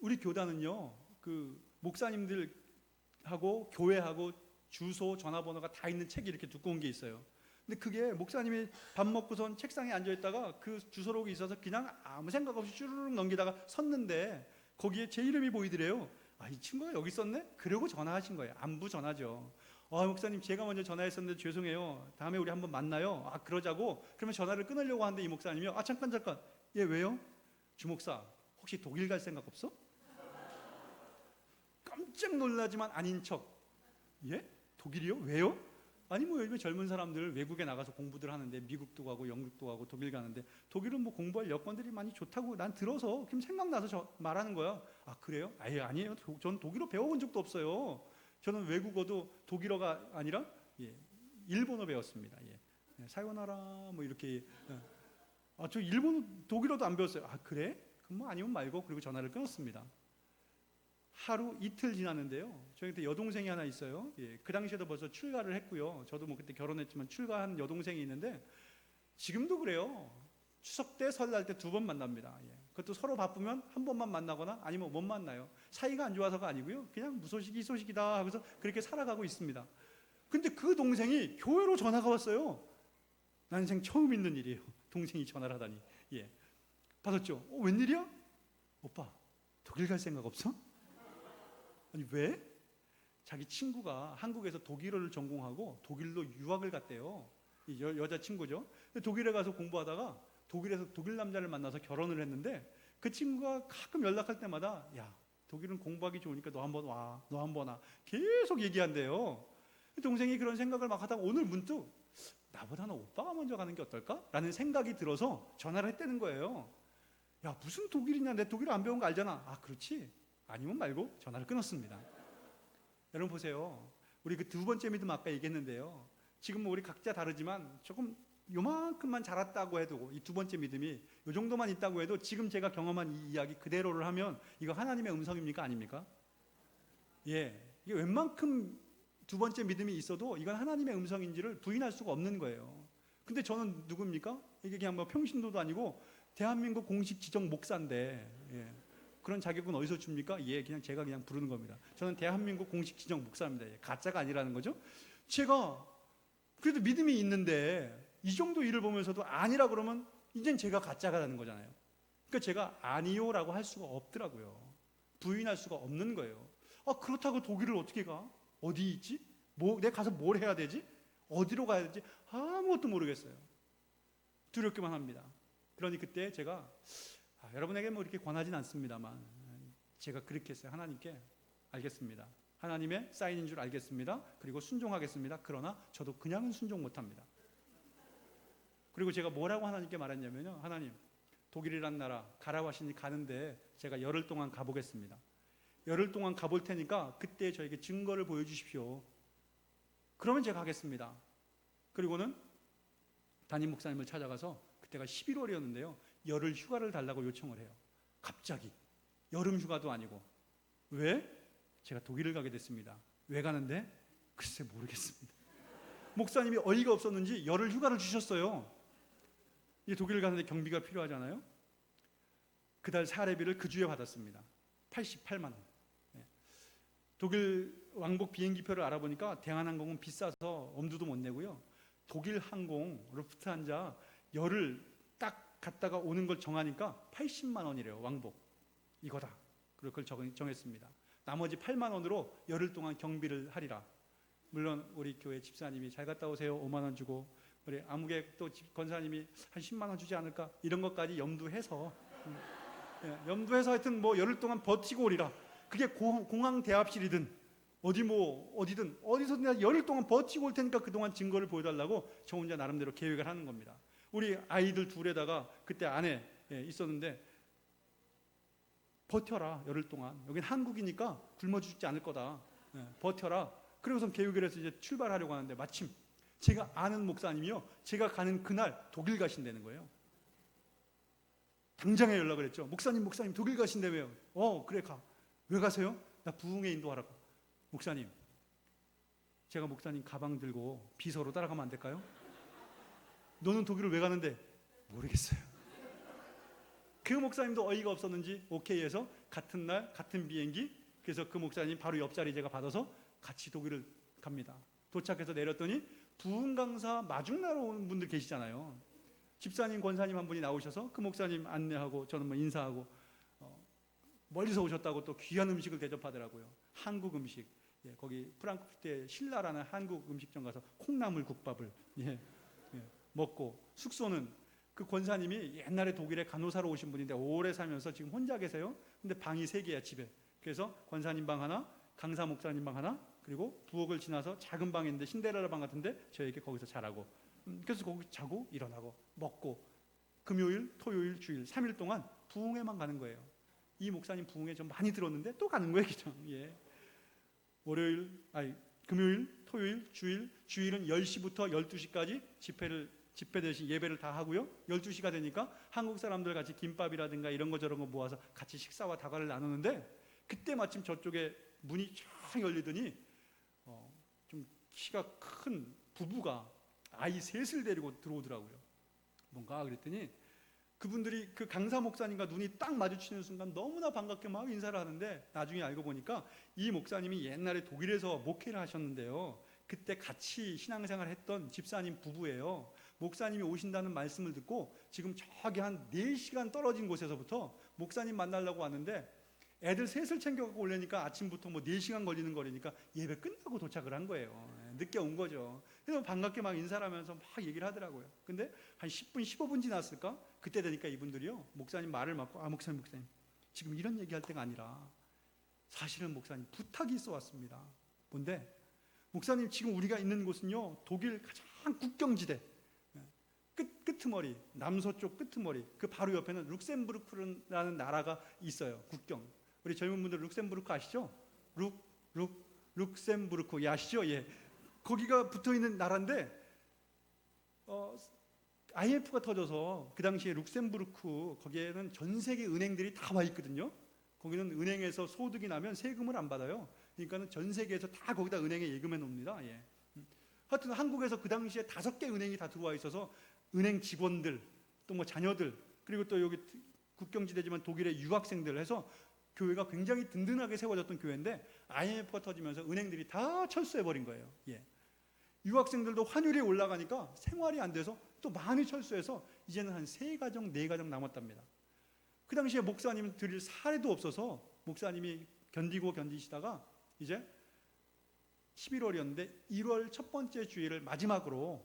Speaker 1: 우리 교단은요, 그 목사님들하고 교회하고 주소 전화번호가 다 있는 책이 이렇게 두꺼운 게 있어요. 근데 그게 목사님이 밥 먹고선 책상에 앉아있다가 그 주소록이 있어서 그냥 아무 생각 없이 쭈르륵 넘기다가 섰는데 거기에 제 이름이 보이더래요. 이 친구가 여기 있었네? 그러고 전화하신 거예요. 안부 전화죠. 목사님, 제가 먼저 전화했었는데 죄송해요. 다음에 우리 한번 만나요. 그러자고. 그러면 전화를 끊으려고 하는데 이 목사님이요, 잠깐. 예, 왜요? 주목사, 혹시 독일 갈 생각 없어? 깜짝 놀라지만 아닌 척. 예? 독일이요? 왜요? 아니, 뭐 요즘에 젊은 사람들 외국에 나가서 공부들 하는데 미국도 가고 영국도 가고 독일 가는데, 독일은 뭐 공부할 여건들이 많이 좋다고 난 들어서 그럼 생각나서 저 말하는 거야. 그래요? 아니에요. 전 독일어 배워본 적도 없어요. 저는 외국어도 독일어가 아니라 일본어 배웠습니다. 사요나라 뭐 이렇게. 저 독일어도 안 배웠어요. 그래? 그럼 뭐 아니면 말고. 그리고 전화를 끊었습니다. 하루 이틀 지났는데요. 저희 그때 여동생이 하나 있어요. 그 당시에도 벌써 출가를 했고요. 저도 뭐 그때 결혼했지만 출가한 여동생이 있는데 지금도 그래요. 추석 때, 설날 때 2번 만납니다. 그것도 서로 바쁘면 한 번만 만나거나 아니면 못 만나요. 사이가 안 좋아서가 아니고요. 그냥 무소식이 소식이다 하면서 그렇게 살아가고 있습니다. 근데 그 동생이 교회로 전화가 왔어요. 난생 처음 있는 일이에요. 동생이 전화를 하다니. 받았죠. 웬일이야? 오빠 독일 갈 생각 없어? 아니 왜? 자기 친구가 한국에서 독일어를 전공하고 독일로 유학을 갔대요. 이 여자 친구죠. 독일에 가서 공부하다가 독일에서 독일 남자를 만나서 결혼을 했는데 그 친구가 가끔 연락할 때마다 야 독일은 공부하기 좋으니까 너 한번 와, 너 한번 와 계속 얘기한대요. 동생이 그런 생각을 막 하다가 오늘 문득 나보다는 오빠가 먼저 가는 게 어떨까? 라는 생각이 들어서 전화를 했다는 거예요. 야 무슨 독일이냐, 내 독일 안 배운 거 알잖아. 아 그렇지? 아니면 말고 전화를 끊었습니다. 여러분 보세요. 우리 그 두 번째 믿음 아까 얘기했는데요. 지금 뭐 우리 각자 다르지만 조금 요만큼만 자랐다고 해도 이 두 번째 믿음이 요 정도만 있다고 해도 지금 제가 경험한 이 이야기 그대로를 하면 이거 하나님의 음성입니까? 아닙니까? 예, 이게 웬만큼 두 번째 믿음이 있어도 이건 하나님의 음성인지를 부인할 수가 없는 거예요. 근데 저는 누굽니까? 이게 그냥 뭐 평신도도 아니고 대한민국 공식 지정 목사인데 예. 그런 자격은 어디서 줍니까? 예, 그냥 제가 그냥 부르는 겁니다. 저는 대한민국 공식 지정 목사입니다. 예, 가짜가 아니라는 거죠. 제가 그래도 믿음이 있는데 이 정도 일을 보면서도 아니라 그러면 이젠 제가 가짜가 되는 거잖아요. 그러니까 제가 아니요라고 할 수가 없더라고요. 부인할 수가 없는 거예요. 아 그렇다고 독일을 어떻게 가? 어디 있지? 뭐 내가 가서 뭘 해야 되지? 어디로 가야 되지? 아무것도 모르겠어요. 두렵기만 합니다. 그러니 그때 제가 여러분에게 뭐 이렇게 권하진 않습니다만 제가 그렇게 했어요. 하나님께 알겠습니다. 하나님의 사인인 줄 알겠습니다. 그리고 순종하겠습니다. 그러나 저도 그냥은 순종 못합니다. 그리고 제가 뭐라고 하나님께 말했냐면요. 하나님 독일이란 나라 가라고 하시니 가는데 제가 열흘 동안 가보겠습니다. 열흘 동안 가볼 테니까 그때 저에게 증거를 보여주십시오. 그러면 제가 가겠습니다. 그리고는 담임 목사님을 찾아가서 그때가 11월이었는데요. 열흘 휴가를 달라고 요청을 해요. 갑자기 여름 휴가도 아니고. 왜? 제가 독일을 가게 됐습니다. 왜 가는데? 글쎄 모르겠습니다. 목사님이 어이가 없었는지 열흘 휴가를 주셨어요. 이제 독일을 가는데 경비가 필요하잖아요. 그달 사례비를 그 주에 받았습니다. 88만 원. 독일 왕복 비행기표를 알아보니까 대한항공은 비싸서 엄두도 못 내고요. 독일 항공 루프트한자 열흘 딱 갔다가 오는 걸 정하니까 80만 원이래요. 왕복. 이거다. 그리고 그걸 정했습니다. 나머지 8만 원으로 열흘 동안 경비를 하리라. 물론 우리 교회 집사님이 잘 갔다 오세요. 5만 원 주고 우리 아무개 또 권사님이 한 10만 원 주지 않을까 이런 것까지 염두해서 염두해서 하여튼 뭐 열흘 동안 버티고 오리라. 그게 공항 대합실이든 어디든 어디서 내가 열흘 동안 버티고 올 테니까 그동안 증거를 보여달라고 저 혼자 나름대로 계획을 하는 겁니다. 우리 아이들 둘에다가 그때 아내 있었는데 버텨라 열흘 동안 여긴 한국이니까 굶어 죽지 않을 거다. 버텨라. 그리고선 계획을 해서 이제 출발하려고 하는데 마침 제가 아는 목사님이요 제가 가는 그날 독일 가신다는 거예요. 당장에 연락을 했죠. 목사님 독일 가신다며요. 그래 가. 왜 가세요? 나 부흥회 인도하라고. 목사님 제가 목사님 가방 들고 비서로 따라가면 안 될까요? 너는 독일을 왜 가는데? 모르겠어요. 그 목사님도 어이가 없었는지 오케이 해서 같은 날 같은 비행기 그래서 그 목사님 바로 옆자리 제가 받아서 같이 독일을 갑니다. 도착해서 내렸더니 부흥 강사 마중나러 오는 분들 계시잖아요. 집사님 권사님 한 분이 나오셔서 그 목사님 안내하고 저는 뭐 인사하고 멀리서 오셨다고 또 귀한 음식을 대접하더라고요. 한국 음식. 거기 프랑크푸르트에 신라라는 한국 음식점 가서 콩나물 국밥을 먹고 숙소는 그 권사님이 옛날에 독일에 간호사로 오신 분인데 오래 살면서 지금 혼자 계세요. 근데 방이 3개야 집에. 그래서 권사님 방 하나, 강사 목사님 방 하나, 그리고 부엌을 지나서 작은 방이 있는데 신데렐라 방 같은데 저에게 거기서 자라고. 그래서 거기 자고 일어나고 먹고 금요일, 토요일, 주일 3일 동안 부흥회만 가는 거예요. 이 목사님 부흥회 좀 많이 들었는데 또 가는 거예요. 금요일, 토요일, 주일은 10시부터 12시까지 집회 대신 예배를 다 하고요. 12시가 되니까 한국 사람들 같이 김밥이라든가 이런 거 저런 거 모아서 같이 식사와 다과를 나누는데 그때 마침 저쪽에 문이 쫙 열리더니 좀 키가 큰 부부가 아이 셋을 데리고 들어오더라고요. 뭔가 그랬더니 그분들이 그 강사 목사님과 눈이 딱 마주치는 순간 너무나 반갑게 막 인사를 하는데 나중에 알고 보니까 이 목사님이 옛날에 독일에서 목회를 하셨는데요. 그때 같이 신앙생활 했던 집사님 부부예요. 목사님이 오신다는 말씀을 듣고 지금 저기 한 4시간 떨어진 곳에서부터 목사님 만나려고 왔는데 애들 셋을 챙겨갖고 오려니까 아침부터 뭐 4시간 걸리는 거리니까 예배 끝나고 도착을 한 거예요. 늦게 온 거죠. 그래서 반갑게 막 인사를 하면서 막 얘기를 하더라고요. 근데 한 10분, 15분 지났을까? 그때 되니까 이분들이요, 목사님 말을 막고, 목사님, 지금 이런 얘기할 때가 아니라 사실은 목사님 부탁이 있어 왔습니다. 뭔데? 목사님, 지금 우리가 있는 곳은요, 독일 가장 국경지대 끄트머리, 남서쪽 끄트머리, 그 바로 옆에는 룩셈부르크라는 나라가 있어요. 국경. 우리 젊은 분들 룩셈부르크 아시죠? 룩셈부르크, 예, 아시죠? 예. 거기가 붙어 있는 나라인데, IMF가 터져서 그 당시에 룩셈부르크 거기에는 전 세계 은행들이 다 와 있거든요. 거기는 은행에서 소득이 나면 세금을 안 받아요. 그러니까는 전 세계에서 다 거기다 은행에 예금해 놓습니다. 예. 하여튼 한국에서 그 당시에 5개 은행이 다 들어와 있어서 은행 직원들, 또 뭐 자녀들, 그리고 또 여기 국경지대지만 독일의 유학생들 해서 교회가 굉장히 든든하게 세워졌던 교회인데 IMF가 터지면서 은행들이 다 철수해버린 거예요. 예. 유학생들도 환율이 올라가니까 생활이 안 돼서 또 많이 철수해서 이제는 한 3가정, 4가정 남았답니다. 그 당시에 목사님 드릴 사례도 없어서 목사님이 견디시다가 이제 11월이었는데 1월 첫 번째 주일을 마지막으로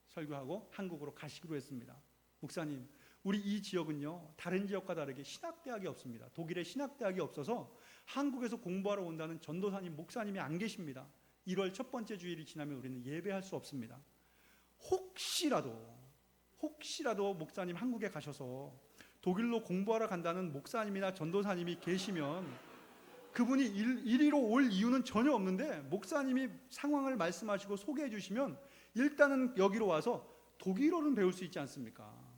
Speaker 1: 설교하고 한국으로 가시기로 했습니다. 목사님, 우리 이 지역은요, 다른 지역과 다르게 신학대학이 없습니다. 독일에 신학대학이 없어서 한국에서 공부하러 온다는 전도사님, 목사님이 안 계십니다. 1월 첫 번째 주일이 지나면 우리는 예배할 수 없습니다. 혹시라도 목사님 한국에 가셔서 독일로 공부하러 간다는 목사님이나 전도사님이 계시면 그분이 이리로 올 이유는 전혀 없는데 목사님이 상황을 말씀하시고 소개해 주시면 일단은 여기로 와서 독일어는 배울 수 있지 않습니까?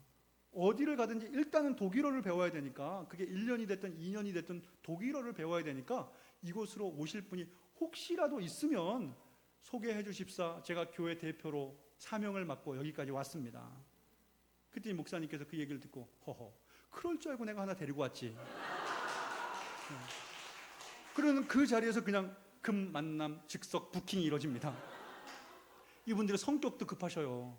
Speaker 1: 어디를 가든지 일단은 독일어를 배워야 되니까, 그게 1년이 됐든 2년이 됐든 독일어를 배워야 되니까 이곳으로 오실 분이 혹시라도 있으면 소개해 주십사. 제가 교회 대표로 사명을 맡고 여기까지 왔습니다. 그때 목사님께서 그 얘기를 듣고 그럴 줄 알고 내가 하나 데리고 왔지. 그러는 그 자리에서 그냥 급 만남 즉석 부킹이 이루어집니다. 이분들의 성격도 급하셔요.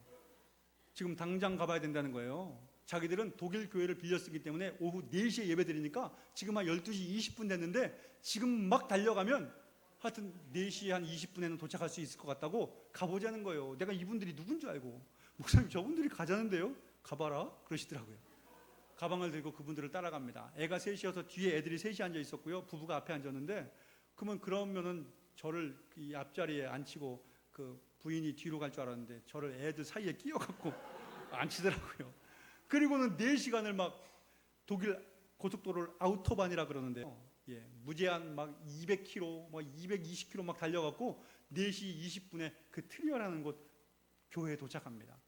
Speaker 1: 지금 당장 가봐야 된다는 거예요. 자기들은 독일 교회를 빌려 쓰기 때문에 오후 4시에 예배 드리니까 지금 한 12시 20분 됐는데 지금 막 달려가면 하여튼 4시 한 20분에는 도착할 수 있을 것 같다고 가보자는 거예요. 내가 이분들이 누군 줄 알고, 목사님 저분들이 가자는데요? 가봐라 그러시더라고요. 가방을 들고 그분들을 따라갑니다. 애가 셋이어서 뒤에 애들이 셋이 앉아 있었고요. 부부가 앞에 앉았는데 그러면은 저를 이 앞자리에 앉히고 그 부인이 뒤로 갈 줄 알았는데 저를 애들 사이에 끼워갖고 앉히더라고요. 그리고는 4시간을 막 독일 고속도로를 아우토반이라 그러는데요. 예, 무제한 막 200km, 뭐 220km 막 달려갖고 4시 20분에 그 트리어라는 곳 교회에 도착합니다.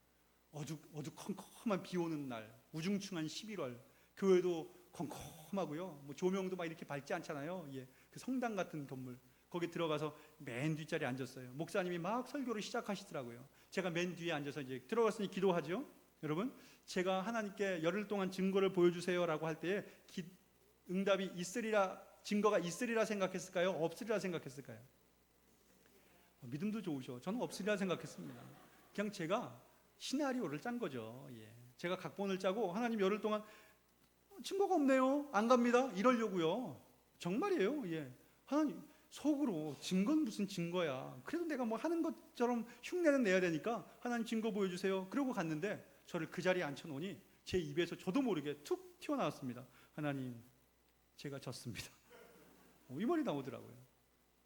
Speaker 1: 어두컴컴한 비 오는 날, 우중충한 11월, 교회도 컴컴하고요. 뭐 조명도 막 이렇게 밝지 않잖아요. 예, 그 성당 같은 건물. 거기 들어가서 맨 뒷자리에 앉았어요. 목사님이 막 설교를 시작하시더라고요. 제가 맨 뒤에 앉아서 이제 들어갔으니 기도하죠. 여러분, 제가 하나님께 열흘 동안 증거를 보여주세요라고 할 때에 응답이 있으리라, 증거가 있으리라 생각했을까요? 없으리라 생각했을까요? 믿음도 좋으셔. 저는 없으리라 생각했습니다. 그냥 제가 시나리오를 짠 거죠. 예. 제가 각본을 짜고 하나님 열흘 동안 증거가 없네요. 안 갑니다. 이러려고요. 정말이에요. 예. 하나님 속으로 증거는 무슨 증거야. 그래도 내가 뭐 하는 것처럼 흉내는 내야 되니까 하나님 증거 보여주세요. 그러고 갔는데 저를 그 자리에 앉혀놓으니 제 입에서 저도 모르게 툭 튀어나왔습니다. 하나님, 제가 졌습니다. 이 말이 나오더라고요.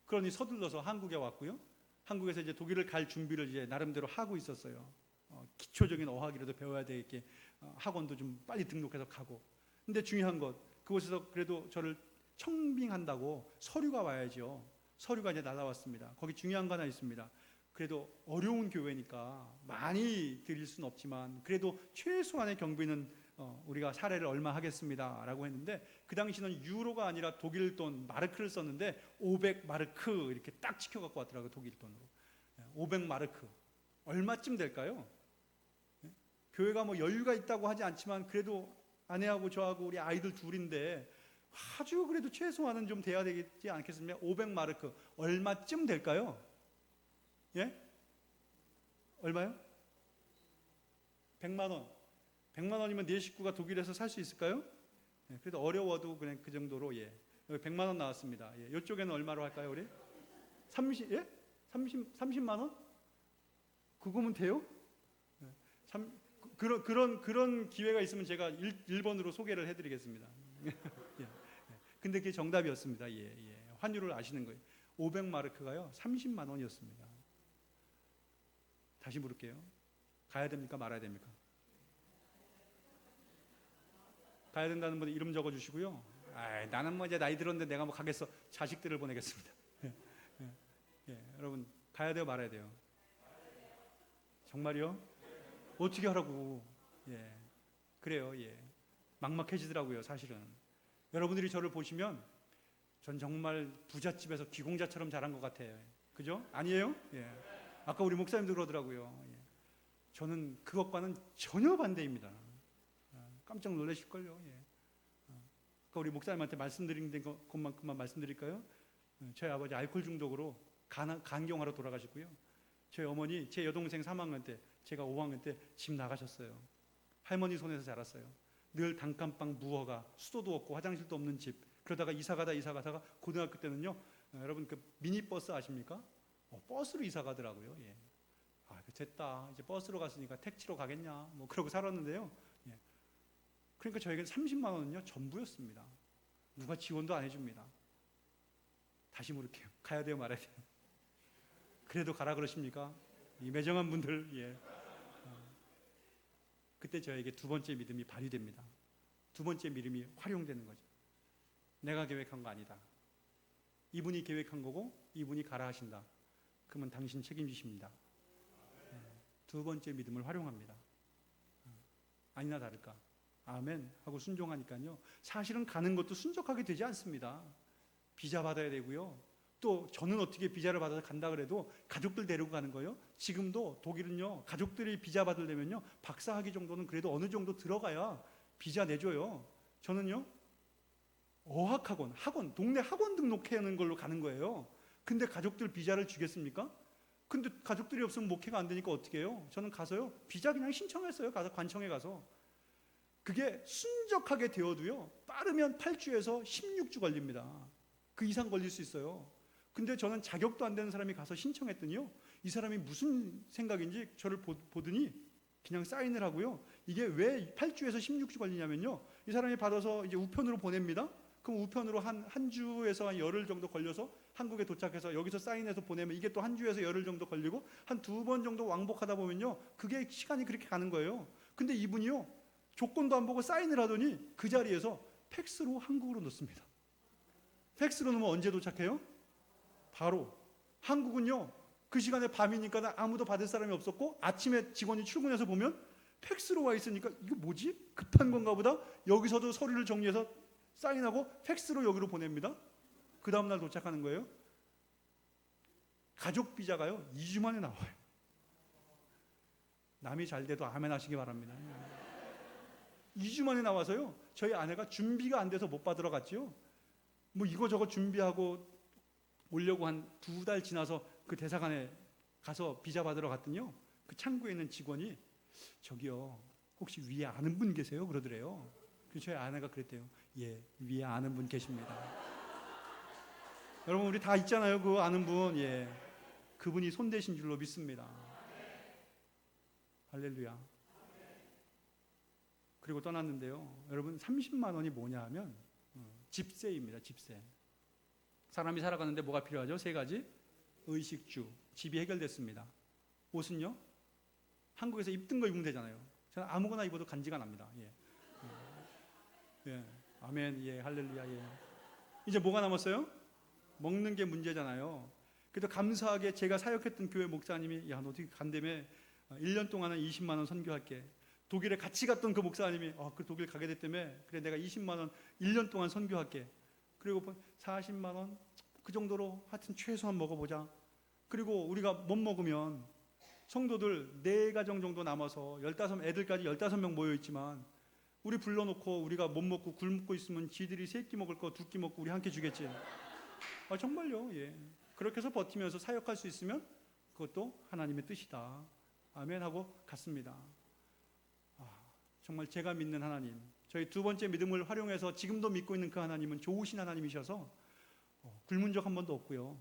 Speaker 1: 그러니 서둘러서 한국에 왔고요. 한국에서 이제 독일을 갈 준비를 이제 나름대로 하고 있었어요. 기초적인 어학이라도 배워야 되겠게 학원도 좀 빨리 등록해서 가고. 근데 중요한 것, 그곳에서 그래도 저를 청빙한다고 서류가 와야죠. 서류가 이제 날아왔습니다. 거기 중요한 거 하나 있습니다. 그래도 어려운 교회니까 많이 드릴 수는 없지만 그래도 최소한의 경비는 우리가 사례를 얼마 하겠습니다 라고 했는데, 그 당시는 유로가 아니라 독일 돈 마르크를 썼는데 500마르크 이렇게 딱 지켜갖고 왔더라고요. 독일 돈으로 500마르크 얼마쯤 될까요? 교회가 뭐 여유가 있다고 하지 않지만 그래도 아내하고 저하고 우리 아이들 둘인데 아주 그래도 최소한은 좀 돼야 되지 않겠습니까? 500마르크 얼마쯤 될까요? 예? 얼마요? 100만 원. 100만 원이면 네 식구가 독일에서 살 수 있을까요? 예, 그래도 어려워도 그냥 그 정도로 예. 여기 100만 원 나왔습니다. 예, 이쪽에는 얼마로 할까요, 우리? 30만 원? 그거면 돼요? 예, 참 그런 기회가 있으면 제가 1번으로 소개를 해드리겠습니다. 예, 예. 근데 그게 정답이었습니다. 예, 예. 환율을 아시는 거예요. 500마르크가요 30만 원이었습니다. 다시 물을게요. 가야 됩니까? 말아야 됩니까? 가야 된다는 분 이름 적어주시고요. 나는 뭐 이제 나이 들었는데 내가 뭐 가겠어. 자식들을 보내겠습니다. 예, 예, 예. 여러분 가야 돼요, 말아야 돼요? 정말요? 어떻게 하라고? 예, 그래요. 예, 막막해지더라고요, 사실은. 여러분들이 저를 보시면 전 정말 부잣집에서 귀공자처럼 자란 것 같아요. 그죠? 아니에요? 예. 아까 우리 목사님도 그러더라고요. 예. 저는 그것과는 전혀 반대입니다. 깜짝 놀라실걸요. 예. 아까 우리 목사님한테 말씀드린 것만큼만 말씀드릴까요? 저희 아버지 알코올 중독으로 간경화로 돌아가셨고요. 저희 어머니 제 여동생 3학년 때, 제가 5학년 때 집 나가셨어요. 할머니 손에서 자랐어요. 늘 단칸방 무허가, 수도도 없고 화장실도 없는 집. 그러다가 이사 가다가 고등학교 때는요, 여러분 그 미니버스 아십니까? 버스로 이사 가더라고요. 예. 됐다. 이제 버스로 갔으니까 택시로 가겠냐. 뭐 그러고 살았는데요. 예. 그러니까 저에겐 30만 원은요 전부였습니다. 누가 지원도 안 해줍니다. 다시 물을게요. 가야 돼요, 말아야 돼요? 그래도 가라 그러십니까? 이 매정한 분들. 예. 그때 저에게 두 번째 믿음이 발휘됩니다. 두 번째 믿음이 활용되는 거죠. 내가 계획한 거 아니다. 이분이 계획한 거고 이분이 가라 하신다. 그러면 당신 책임지십니다. 두 번째 믿음을 활용합니다. 아니나 다를까. 아멘 하고 순종하니까요. 사실은 가는 것도 순적하게 되지 않습니다. 비자 받아야 되고요. 또 저는 어떻게 비자를 받아서 간다 그래도 가족들 데리고 가는 거예요. 지금도 독일은요, 가족들이 비자 받으려면요, 박사학위 정도는 그래도 어느 정도 들어가야 비자 내줘요. 저는요, 학원, 동네 학원 등록하는 걸로 가는 거예요. 근데 가족들 비자를 주겠습니까? 근데 가족들이 없으면 목회가 안 되니까 어떻게 해요? 저는 가서요, 비자 그냥 신청했어요. 가서 관청에 가서. 그게 순적하게 되어도요, 빠르면 8주에서 16주 걸립니다. 그 이상 걸릴 수 있어요. 근데 저는 자격도 안 되는 사람이 가서 신청했더니요, 이 사람이 무슨 생각인지 저를 보더니 그냥 사인을 하고요. 이게 왜 8주에서 16주 걸리냐면요, 이 사람이 받아서 이제 우편으로 보냅니다. 그럼 우편으로 한 주에서 한 열흘 정도 걸려서 한국에 도착해서 여기서 사인해서 보내면 이게 또 한 주에서 열흘 정도 걸리고 한 2번 정도 왕복하다 보면요, 그게 시간이 그렇게 가는 거예요. 근데 이분이요, 조건도 안 보고 사인을 하더니 그 자리에서 팩스로 한국으로 넣습니다. 팩스로 넣으면 언제 도착해요? 바로. 한국은요, 그 시간에 밤이니까 아무도 받을 사람이 없었고 아침에 직원이 출근해서 보면 팩스로 와 있으니까 이거 뭐지? 급한 건가 보다. 여기서도 서류를 정리해서 사인하고 팩스로 여기로 보냅니다. 그 다음날 도착하는 거예요. 가족 비자가요 2주 만에 나와요. 남이 잘 돼도 아멘 하시기 바랍니다. 2주 만에 나와서요, 저희 아내가 준비가 안 돼서 못 받으러 갔지요. 뭐 이거저거 준비하고 오려고 한 2달 지나서 그 대사관에 가서 비자 받으러 갔더니요, 그 창구에 있는 직원이 저기요, 혹시 위에 아는 분 계세요? 그러더래요. 그래서 저희 아내가 그랬대요. 예, 위에 아는 분 계십니다. 여러분 우리 다 있잖아요, 그 아는 분. 예, 그분이 손대신 줄로 믿습니다. 할렐루야. 그리고 떠났는데요, 여러분 30만 원이 뭐냐 하면 집세입니다. 집세. 사람이 살아가는데 뭐가 필요하죠? 3가지. 의식주, 집이 해결됐습니다. 옷은요, 한국에서 입던 거 입으면 되잖아요. 저는 아무거나 입어도 간지가 납니다. 예. 예. 아멘. 예. 할렐루야. 예. 이제 뭐가 남았어요? 먹는 게 문제잖아요. 그래도 감사하게 제가 사역했던 교회 목사님이, 야, 너 어떻게 간다며, 1년 동안은 20만 원 선교할게. 독일에 같이 갔던 그 목사님이, 그 독일 가게 됐다며, 그래 내가 20만 원 1년 동안 선교할게. 그리고 40만 원 그 정도로 하여튼 최소한 먹어보자. 그리고 우리가 못 먹으면 성도들 4가정 정도 남아서 15 애들까지 15명 모여 있지만 우리 불러놓고 우리가 못 먹고 굶고 있으면 지들이 3끼 먹을 거 2끼 먹고 우리 한 끼 주겠지. 정말요. 예. 그렇게 해서 버티면서 사역할 수 있으면 그것도 하나님의 뜻이다. 아멘 하고 갔습니다. 정말 제가 믿는 하나님, 저희 두 번째 믿음을 활용해서 지금도 믿고 있는 그 하나님은 좋으신 하나님이셔서 굶은 적 한 번도 없고요.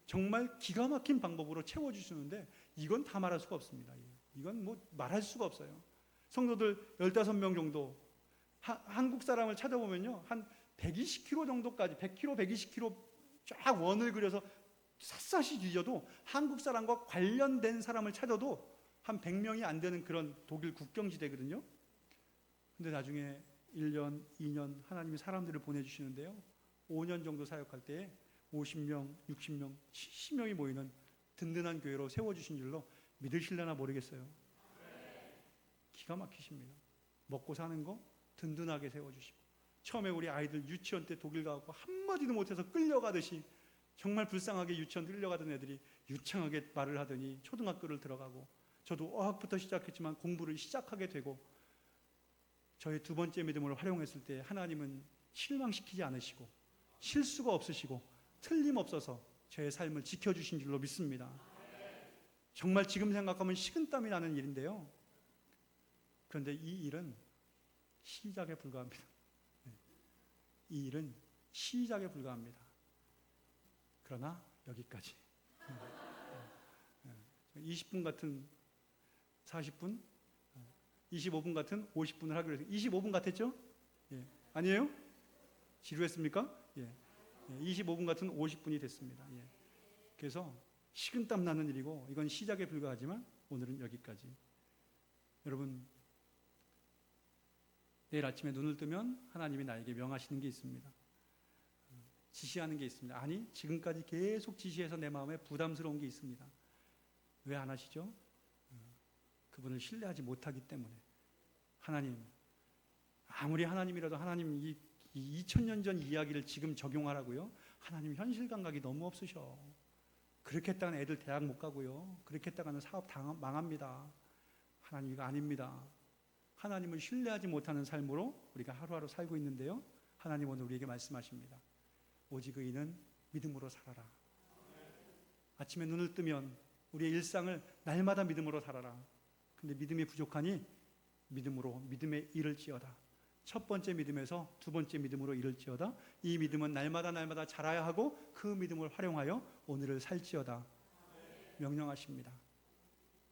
Speaker 1: 정말 기가 막힌 방법으로 채워주시는데 이건 다 말할 수가 없습니다. 이건 뭐 말할 수가 없어요. 성도들 15명 정도 한국 사람을 찾아보면요, 한 120km 정도까지 100km, 120km 쫙 원을 그려서 샅샅이 뒤져도 한국 사람과 관련된 사람을 찾아도 한 100명이 안 되는 그런 독일 국경지대거든요. 근데 나중에 1년, 2년 하나님이 사람들을 보내주시는데요, 5년 정도 사역할 때 50명, 60명, 70명이 모이는 든든한 교회로 세워주신 줄로 믿으실려나 모르겠어요. 기가 막히십니다. 먹고 사는 거 든든하게 세워주시고, 처음에 우리 아이들 유치원 때 독일 가고 한마디도 못해서 끌려가듯이 정말 불쌍하게 유치원 끌려가던 애들이 유창하게 말을 하더니 초등학교를 들어가고, 저도 어학부터 시작했지만 공부를 시작하게 되고, 저의 두 번째 믿음을 활용했을 때 하나님은 실망시키지 않으시고 실수가 없으시고 틀림없어서 저의 삶을 지켜주신 줄로 믿습니다. 정말 지금 생각하면 식은땀이 나는 일인데요, 그런데 이 일은 시작에 불과합니다. 이 일은 시작에 불과합니다. 그러나 여기까지. 20분 같은 40분, 25분 같은 50분을 하기로 해서 25분 같았죠? 예. 아니에요? 지루했습니까? 예. 25분 같은 50분이 됐습니다. 예. 그래서 식은땀 나는 일이고 이건 시작에 불과하지만 오늘은 여기까지. 여러분, 내일 아침에 눈을 뜨면 하나님이 나에게 명하시는 게 있습니다. 지시하는 게 있습니다. 아니, 지금까지 계속 지시해서 내 마음에 부담스러운 게 있습니다. 왜 안 하시죠? 그분을 신뢰하지 못하기 때문에. 하나님, 아무리 하나님이라도 하나님 이 2000년 전 이야기를 지금 적용하라고요? 하나님 현실 감각이 너무 없으셔. 그렇게 했다가는 애들 대학 못 가고요, 그렇게 했다가는 사업 망합니다. 하나님, 이거 아닙니다. 하나님을 신뢰하지 못하는 삶으로 우리가 하루하루 살고 있는데요, 하나님 오늘 우리에게 말씀하십니다. 오직 의인은 믿음으로 살아라. 아침에 눈을 뜨면 우리의 일상을 날마다 믿음으로 살아라. 근데 믿음이 부족하니 믿음으로 믿음의 일을 지어다. 첫 번째 믿음에서 두 번째 믿음으로 일을 지어다. 이 믿음은 날마다 자라야 하고 그 믿음을 활용하여 오늘을 살지어다. 명령하십니다.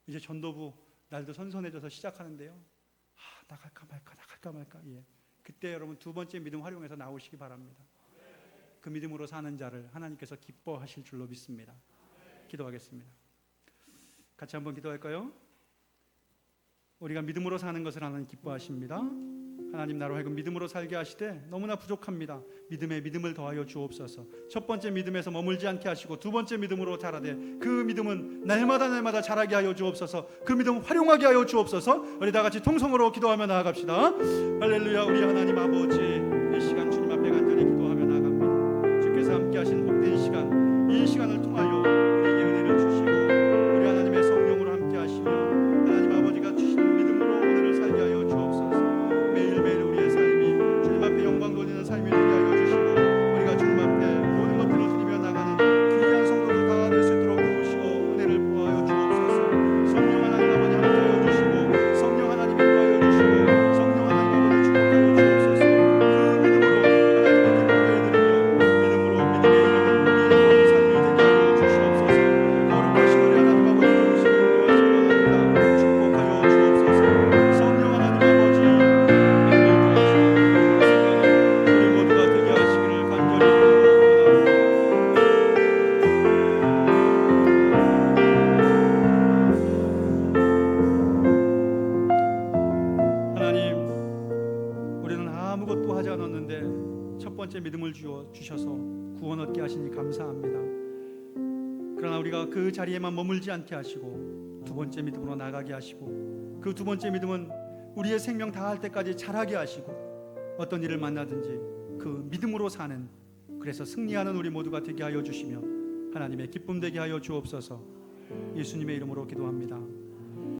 Speaker 1: 이제 전도부 날도 선선해져서 시작하는데요, 나갈까 말까. 예. 그때 여러분 두 번째 믿음 활용해서 나오시기 바랍니다. 그 믿음으로 사는 자를 하나님께서 기뻐하실 줄로 믿습니다. 기도하겠습니다. 같이 한번 기도할까요? 우리가 믿음으로 사는 것을 하나님 기뻐하십니다. 하나님, 나로 하여금 믿음으로 살게 하시되 너무나 부족합니다. 믿음에 믿음을 더하여 주옵소서. 첫 번째 믿음에서 머물지 않게 하시고 두 번째 믿음으로 자라되 그 믿음은 날마다 자라게 하여 주옵소서. 그 믿음 활용하게 하여 주옵소서. 우리 다 같이 통성으로 기도하며 나아갑시다. 할렐루야. 우리 하나님 아버지, 이 시간 주님 앞에 간절히 기도하며 나아갑니다. 주께서 함께 하신 복된 시간, 이 시간을 통하여 우리에게 은혜를 주시고 우리 하나님의 성령으로 함께 하시며 하나님 아버지가 주시는 믿음으로 오늘을 살게 하여 주옵소서. 매일매일 우리의 삶이 주님 앞에 영광 돌리는 삶이 되게 하여 주시고 우리가 주님 앞에 모든 것들을 드리며 나가는 귀한 성도들 다 될 수 있도록 도우시고 은혜를 부어하여 주옵소서. 성령 하나님 아버지 함께 하여 주시고 성령 하나님 인도하여 주시고 성령 하나님 아버지 축복하여 주옵소서. 그 믿음으로 하나님께 기뻐해 드리며 믿음으로 믿음에 이르는 우리의 삶이 되게 하여 주시옵소서. 거룩하신 우리 하나님 아버지 도우시고 인도하시기 원합니다. 축복하여 주옵소서. 성령 하나님 아버지 우리 모두가 되게 하시기를 간절히 원합니다. 하나님, 우리는 아무것도 하지 않았는데 첫 번째 믿음을 주셔서 구원 얻게 하시니 감사합니다. 그러나 우리가 그 자리에만 머물지 않게 하시고 두 번째 믿음으로 나가게 하시고 그 두 번째 믿음은 우리의 생명 다할 때까지 자라게 하시고 어떤 일을 만나든지 그 믿음으로 사는, 그래서 승리하는 우리 모두가 되게 하여 주시며 하나님의 기쁨 되게 하여 주옵소서. 예수님의 이름으로 기도합니다.